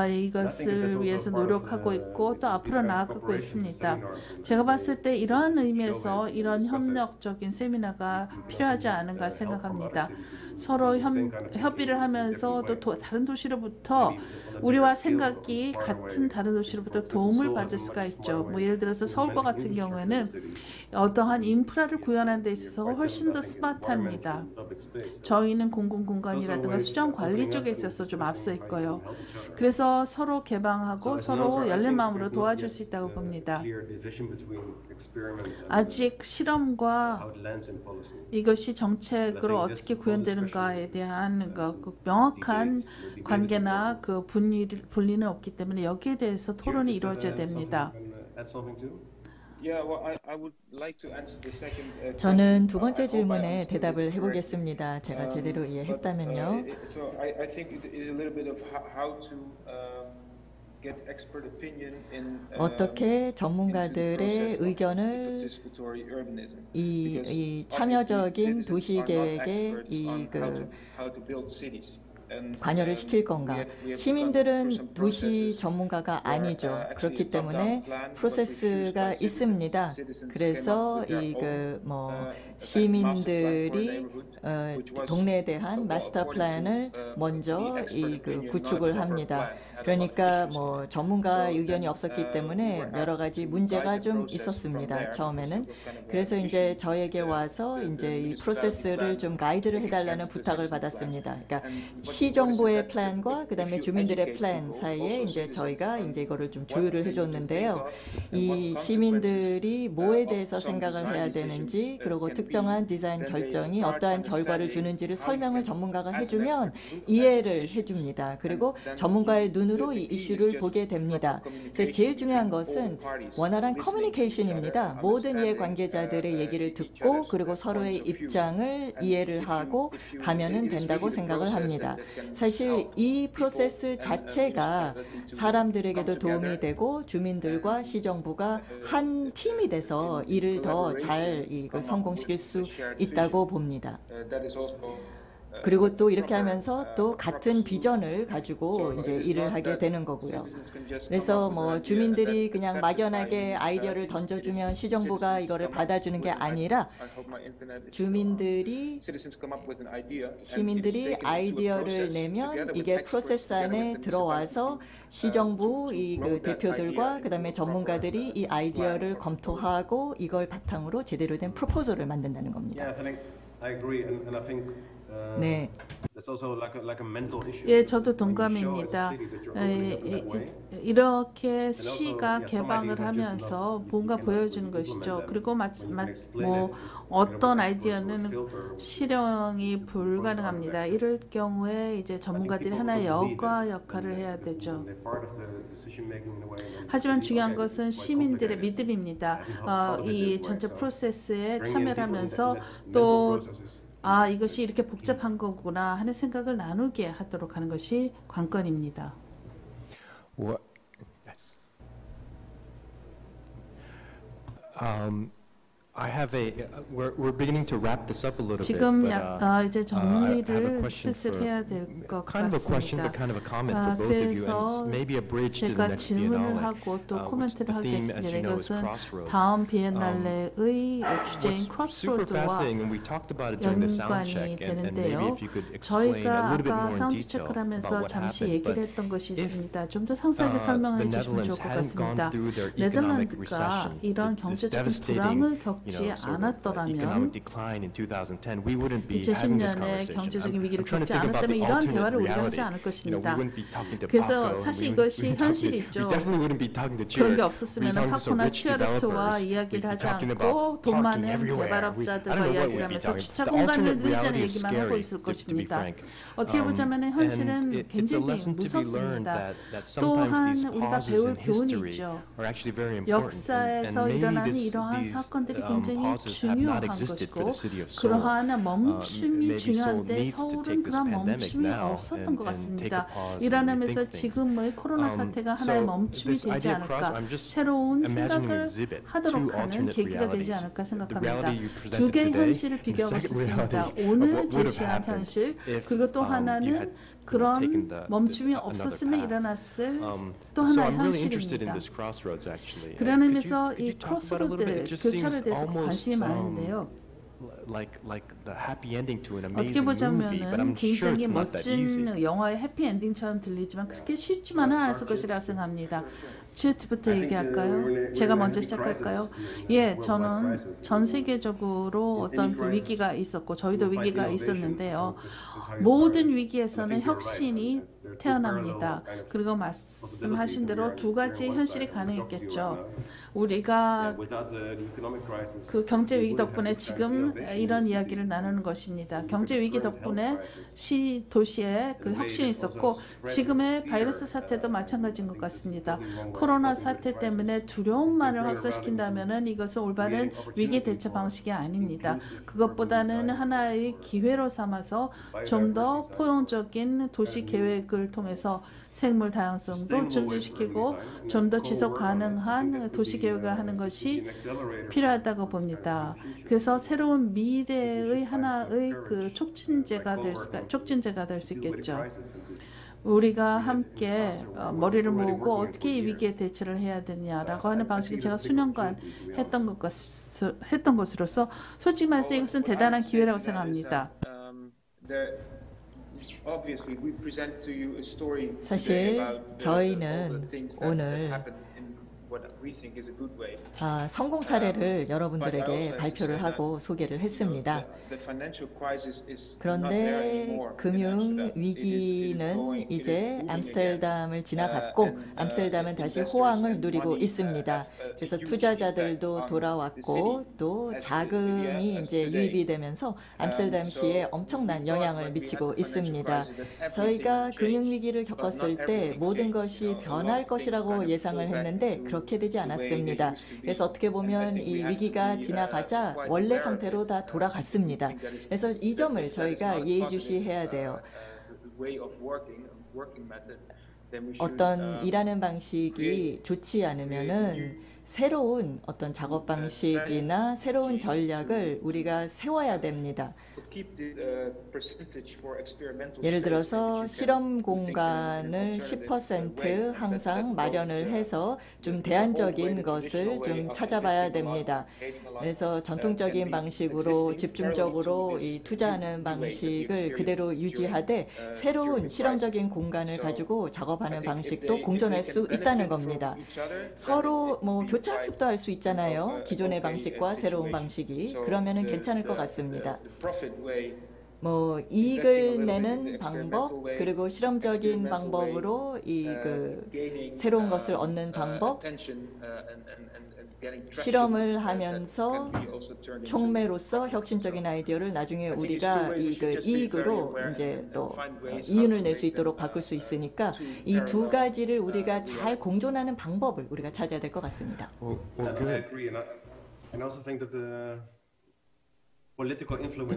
이것을 위해서 노력하고 있고 또 앞으로 나아가고 있습니다. 제가 봤을 때 이러한 의미에서 이런 협력적인 세미나가 필요하지 않은가 생각합니다. 서로 협의를 하면서 또 다른 도시로부터 우리와 생각이 같은 다른 도시로부터 도움을 받을 수가 있죠. 뭐 예를 들어서 서울과 같은 경우에는 어떠한 인프라를 구현하는 데 있어서 훨씬 더 스마트합니다. 저희는 공공공간이라든가 수정 관리 쪽에 있어서 좀 앞서 있고요. 그래서 서로 개방하고 서로 열린 마음으로 도와줄 수 있다고 봅니다. 아직 실험과 이것이 정책으로 어떻게 구현되는가에 대한 그 명확한 관계나 그 분리는 없기 때문에 여기에 대해서 토론이 이루어져야 됩니다. 저는 두 번째 질문에 대답을 해보겠습니다. 제가 제대로 이해했다면요. 어떻게 전문가들의 의견을 이 참여적인 도시 계획에 관여를 시킬 건가? 시민들은 도시 전문가가 아니죠. 그렇기 때문에 프로세스가 있습니다. 그래서 시민들이 동네에 대한 마스터 플랜을 먼저 구축을 합니다. 그러니까 전문가 의견이 없었기 때문에 여러 가지 문제가 좀 있었습니다. 처음에는. 그래서 이제 저에게 와서 이제 이 프로세스를 좀 가이드를 해달라는 부탁을 받았습니다. 그러니까 시정부의 플랜과 그다음에 주민들의 플랜 사이에 이제 저희가 이제 이거를 좀 조율을 해줬는데요. 이 시민들이 뭐에 대해서 생각을 해야 되는지 그리고 특정한 디자인 결정이 어떠한 결과를 주는지를 설명을 전문가가 해주면 이해를 해줍니다. 그리고 전문가의 눈으로 이 이슈를 보게 됩니다. 그래서 제일 중요한 것은 원활한 커뮤니케이션입니다. 모든 이해관계자들의 얘기를 듣고 그리고 서로의 입장을 이해를 하고 가면은 된다고 생각을 합니다. 사실 이 프로세스 자체가 사람들에게도 도움이 되고 주민들과 시정부가 한 팀이 돼서 일을 더 잘 성공시킬 수 있다고 봅니다. 그리고 또 이렇게 하면서 또 같은 비전을 가지고 이제 일을 하게 되는 거고요. 그래서 주민들이 그냥 막연하게 아이디어를 던져주면 시정부가 이거를 받아주는 게 아니라 시민들이 아이디어를 내면 이게 프로세스 안에 들어와서 시정부 대표들과 그다음에 전문가들이 이 아이디어를 검토하고 이걸 바탕으로 제대로 된 프로포절을 만든다는 겁니다. 네. 예, 저도 동감입니다. 이렇게 시가 개방을 하면서 뭔가 보여주는 것이죠. 그리고 어떤 아이디어는 실현이 불가능합니다. 이럴 경우에 이제 전문가들이 하나의 여과 역할을 해야 되죠. 하지만 중요한 것은 시민들의 믿음입니다. 이 전체 프로세스에 참여를 하면서 또 이것이 이렇게 복잡한 거구나 하는 생각을 나누게 하도록 하는 것이 관건입니다. We're beginning to wrap this up a little bit. 지금 but, 이제 정리를 슬슬 해야 될 것 kind of a question, but 같습니다. kind of a comment for both of you, and it's maybe a bridge to the 제가 next 질문을 Biennale. 하고 또 which 코멘트를 the theme, as 하겠습니다. you know, is 이것은 crossroads. 다음 비엔날레의 주제인 What's super 크로스로드와 fascinating, and we talked about it during the sound 연관이 check, and maybe 되는데요. if you could explain a 저희가 little bit 아까 more in 사운드 detail 체크를 하면서 about what 잠시 happened. 얘기를 But 했던 것이 if 있습니다. 좀 더 상세하게 the 설명해 주시면 Netherlands 좋을 것 hadn't gone 같습니다. through their economic 네덜란드가 recession, 이런 this 경제적인 devastating, 불황을 겪지 sort of 않았더라면 economic decline in 2010, we wouldn't be having this 2010년에 conversation. 경제적인 I'm 위기를 trying to 겪지 think about 않았다면 the 이런 alternate 대화를 우리가 reality. 하지 않을 We 것입니다. wouldn't be talking to 그래서 Paco, 사실 we 이것이 wouldn't be talking 현실이죠. we definitely wouldn't be talking to 그런 게 Chirag. 없었으면 We'd be talking to some 파코나 rich 치아르트와 developers. 이야기를 We'd be 하지 talking 않고 about 돈 parking 많은 everywhere. I 개발업자들과 don't know what 이야기를 we'd be 하면서 talking. 주차 The 공간을 alternate 늘리자는 reality is 얘기만 하고 scary, 있을 to be 것입니다. frank. 어떻게 보자면 현실은 And it's a 굉장히 lesson to be learned 무섭습니다. that 또한 sometimes these 우리가 pauses 배울 in history 교훈이죠. are actually very important. 역사에서 And maybe 일어나는 these 이러한 사건들이 굉장히 pauses have not 중요한 existed for 것이고 the city of Seoul. 그러한 멈춤이 Maybe Seoul 중요한데 needs to 서울은 take this 그런 pandemic 멈춤이 now 없었던 것 and take a 같습니다. pause and 일어나면서 rethink things. 지금의 코로나 사태가 하나의 So 멈춤이 this 되지 idea of cross, 않을까, I'm just 새로운 imagining an 생각을 exhibit, 하도록 two 하는 alternate 계기가 되지 realities. 않을까 The 생각합니다. reality you 두 presented 개의 today, 현실을 and the 비교하고 second reality 싶습니다. of what 오늘 would have 제시한 happened 현실, if 그리고 또 you 하나는 had 그런 taken the 멈춤이 another 없었으면 path. 일어났을 또 So 하나의 I'm really interested in 현실입니다. this crossroads actually. 그런 Could 의미에서 you 이 talk about it a little bit? It 크로스로드 just seems 교차에 대해서 almost 관심이 많은데요. like the happy ending to an 어떻게 amazing movie, but I'm 보자면은 sure 굉장히 it's not that easy. 멋진 영화의 해피 엔딩처럼 들리지만 그렇게 쉽지만은 않았을 것이라고 생각합니다. 치우트부터 얘기할까요? 제가 먼저 시작할까요? 예, 저는 전 세계적으로 어떤 그 위기가 있었고 저희도 위기가 있었는데요. 모든 위기에서는 혁신이 태어납니다. 그리고 말씀하신 대로 두 가지 현실이 가능했겠죠. 우리가 그 경제 위기 덕분에 지금 이런 이야기를 나누는 것입니다. 경제 위기 덕분에 도시에 그 혁신이 있었고 지금의 바이러스 사태도 마찬가지인 것 같습니다. 코로나 사태 때문에 두려움만을 확산시킨다면 이것은 올바른 위기 대처 방식이 아닙니다. 그것보다는 하나의 기회로 삼아서 좀 더 포용적인 도시 계획을 통해서 생물 다양성도 증진시키고 좀 더 지속 가능한 도시 계획을 하는 것이 필요하다고 봅니다. 그래서 새로운 미래의 하나의 그 촉진제가 될 수 있겠죠. 우리가 함께 머리를 모으고 어떻게 이 위기에 대처를 해야 되냐라고 하는 방식을 제가 수년간 했던 것으로서 솔직히 말해서 이것은 대단한 기회라고 생각합니다. 사실 저희는 오늘 성공 사례를 여러분들에게 발표를 하고 소개를 했습니다. 그런데 금융 위기는 이제 암스테르담을 지나갔고 암스테르담은 다시 호황을 누리고 있습니다. 그래서 투자자들도 돌아왔고 또 자금이 이제 유입이 되면서 암스테르담시에 엄청난 영향을 미치고 있습니다. 저희가 금융 위기를 겪었을 때 모든 것이 변할 것이라고 예상을 했는데 그렇게 되지 않았습니다. 그래서 어떻게 보면 이 위기가 지나가자 원래 상태로 다 돌아갔습니다. 그래서 이 점을 저희가 예의주시해야 돼요. 어떤 일하는 방식이 좋지 않으면은 새로운 어떤 작업 방식이나 새로운 전략을 우리가 세워야 됩니다. 예를 들어서 실험 공간을 10% 항상 마련을 해서 좀 대안적인 것을 좀 찾아봐야 됩니다. 그래서 전통적인 방식으로 집중적으로 이 투자하는 방식을 그대로 유지하되 새로운 실험적인 공간을 가지고 작업하는 방식도 공존할 수 있다는 겁니다. 서로 뭐 교차학습도 할 수 있잖아요. 기존의 방식과 새로운 방식이. 그러면은 괜찮을 것 같습니다. 뭐 이익을 내는 방법 그리고 실험적인 방법으로 새로운 것을 얻는 방법 실험을 하면서 촉매로서 혁신적인 아이디어를 나중에 우리가 이익으로 이제 또 이윤을 낼 수 있도록 바꿀 수 있으니까 이 두 가지를 우리가 잘 공존하는 방법을 우리가 찾아야 될 것 같습니다.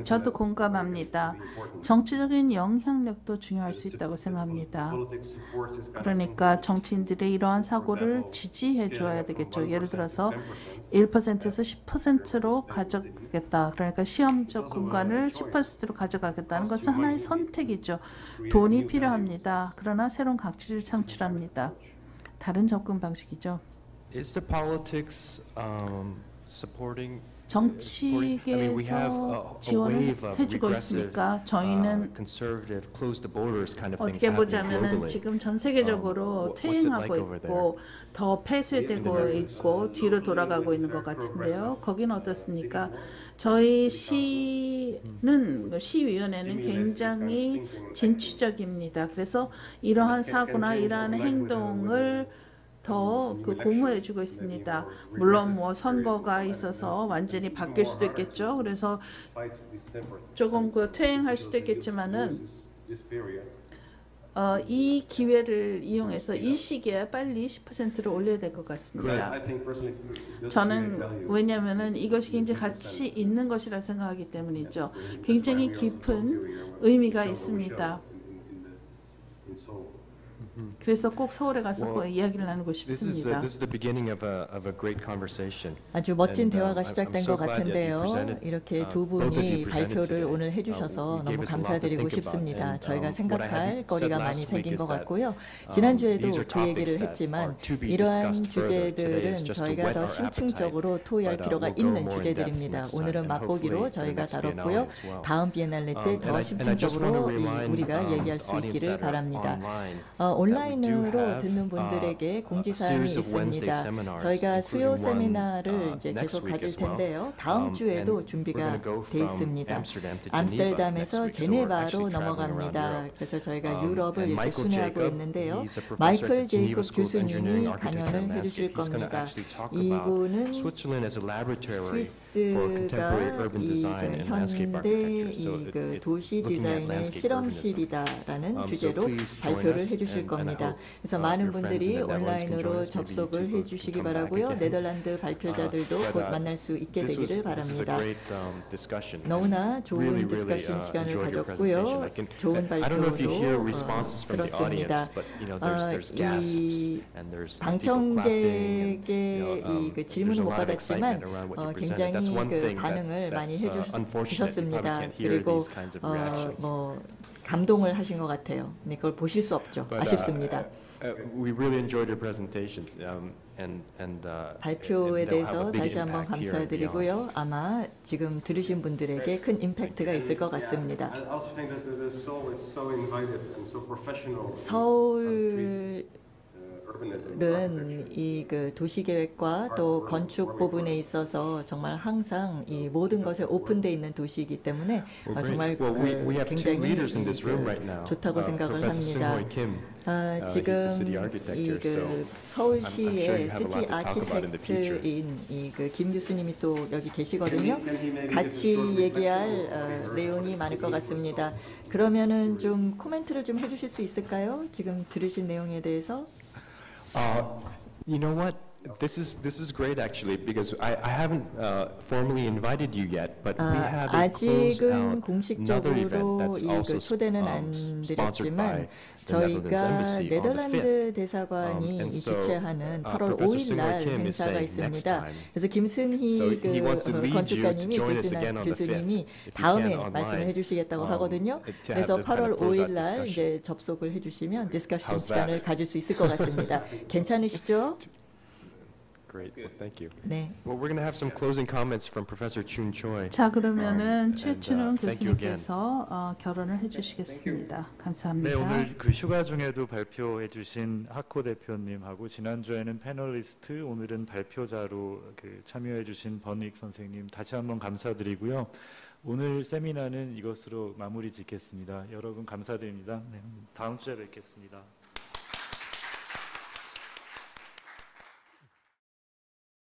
저도 공감합니다. 정치적인 영향력도 중요할 수 있다고 생각합니다. 그러니까 정치인들의 이러한 사고를 지지해 줘야 되겠죠. 예를 들어서 1%에서 10%로 가져가겠다. 그러니까 시험적 공간을 10%로 가져가겠다는 것은 하나의 선택이죠. 돈이 필요합니다. 그러나 새로운 가치를 창출합니다. 다른 접근 방식이죠. Is the politics supporting 정치계에서 지원을 해주고 있습니까? 저희는 어떻게 보자면 지금 전 세계적으로 퇴행하고 있고 더 폐쇄되고 있고 뒤로 돌아가고 있는 것 같은데요. 거기는 어떻습니까? 저희 시위원회는 굉장히 진취적입니다. 그래서 이러한 사고나 이러한 행동을 더 공모해주고 있습니다. 물론 뭐 선거가 있어서 완전히 바뀔 수도 있겠죠. 그래서 조금 퇴행할 수도 있겠지만은 이 기회를 이용해서 이 시기에 빨리 10%를 올려야 될 것 같습니다. 저는 왜냐하면은 이것이 굉장히 가치 있는 것이라 생각하기 때문이죠. 굉장히 깊은 의미가 있습니다. 그래서 꼭 서울에 가서 이야기를 나누고 싶습니다. 아주 멋진 대화가 시작된 것 같은데요. 이렇게 두 분이 발표를 오늘 해주셔서 너무 감사드리고 싶습니다. 저희가 생각할 거리가 많이 생긴 것 같고요. 지난주에도 그 얘기를 했지만 이러한 주제들은 저희가 더 심층적으로 토의할 필요가 있는 주제들입니다. 오늘은 맛보기로 저희가 다뤘고요. 다음 비엔날레 때 더 심층적으로 우리가 얘기할 수 있기를 바랍니다. 온라인으로 듣는 분들에게 공지사항이 있습니다. 저희가 수요 세미나를 이제 계속 가질 텐데요. 다음 주에도 준비가 돼 있습니다. 암스테르담에서 제네바로 넘어갑니다. 그래서 저희가 유럽을 이렇게 순회하고 있는데요. 마이클 제이콥 교수님이 강연을 해주실 겁니다. 이분은 스위스가 이 그 도시 디자인의 실험실이다라는 주제로 발표를 해주실 겁니다. 그래서 많은 분들이 온라인으로 접속을 해주시기 바라고요. 네덜란드 발표자들도 곧 만날 수 있게 되기를 바랍니다. 너무나 좋은 디스커션 시간을 가졌고요. 좋은 발표도 들었습니다. 이 방청객의 그 질문을 못 받았지만 굉장히 그 반응을 많이 해주셨습니다. 그리고 뭐 감동을 하신 것 같아요. 네, 그걸 보실 수 없죠. 아쉽습니다. We really enjoyed your presentations. 발표에 대해서 다시 한번 감사드리고요. 아마 지금 들으신 분들에게 큰 임팩트가 있을 것 같습니다. 서울은 이 그 도시 계획과 또 건축 부분에 있어서 정말 항상 이 모든 것에 오픈되어 있는 도시이기 때문에 정말 굉장히 좋다고 생각을 합니다. 지금 이 그 서울시의 시티 아키텍트인 이 그 김 교수님이 또 여기 계시거든요. 같이 얘기할 내용이 많을 것 같습니다. 그러면은 좀 코멘트를 좀 해주실 수 있을까요? 지금 들으신 내용에 대해서. You know what? This is great actually because I haven't formally invited you yet, but we had a 아직은 공식적으로 이 그 초대는 안 드렸지만 저희가 네덜란드 대사관이 이 주최하는 8월 5일 날 행사가 있습니다. 그래서 김승희 그 건축가님이 교수님이 다음에 말씀을 해주시겠다고 하거든요. 그래서 8월 5일 날 이제 접속을 해주시면 디스커션 시간을 가질 수 있을 것 같습니다. 괜찮으시죠? Great. Well, thank you. 네. Well, we're going to have some closing comments from Professor Chun Choi. 자, 그러면은 최춘웅 교수님께서 결론을 해주시겠습니다. 감사합니다. 네, 오늘 그 휴가 중에도 발표해주신 하코 대표님하고 지난주에는 패널리스트, 오늘은 발표자로 그 참여해주신 버닉 선생님 다시 한번 감사드리고요. 오늘 세미나는 이것으로 마무리 짓겠습니다. 여러분 감사드립니다. 네, 다음 주에 뵙겠습니다.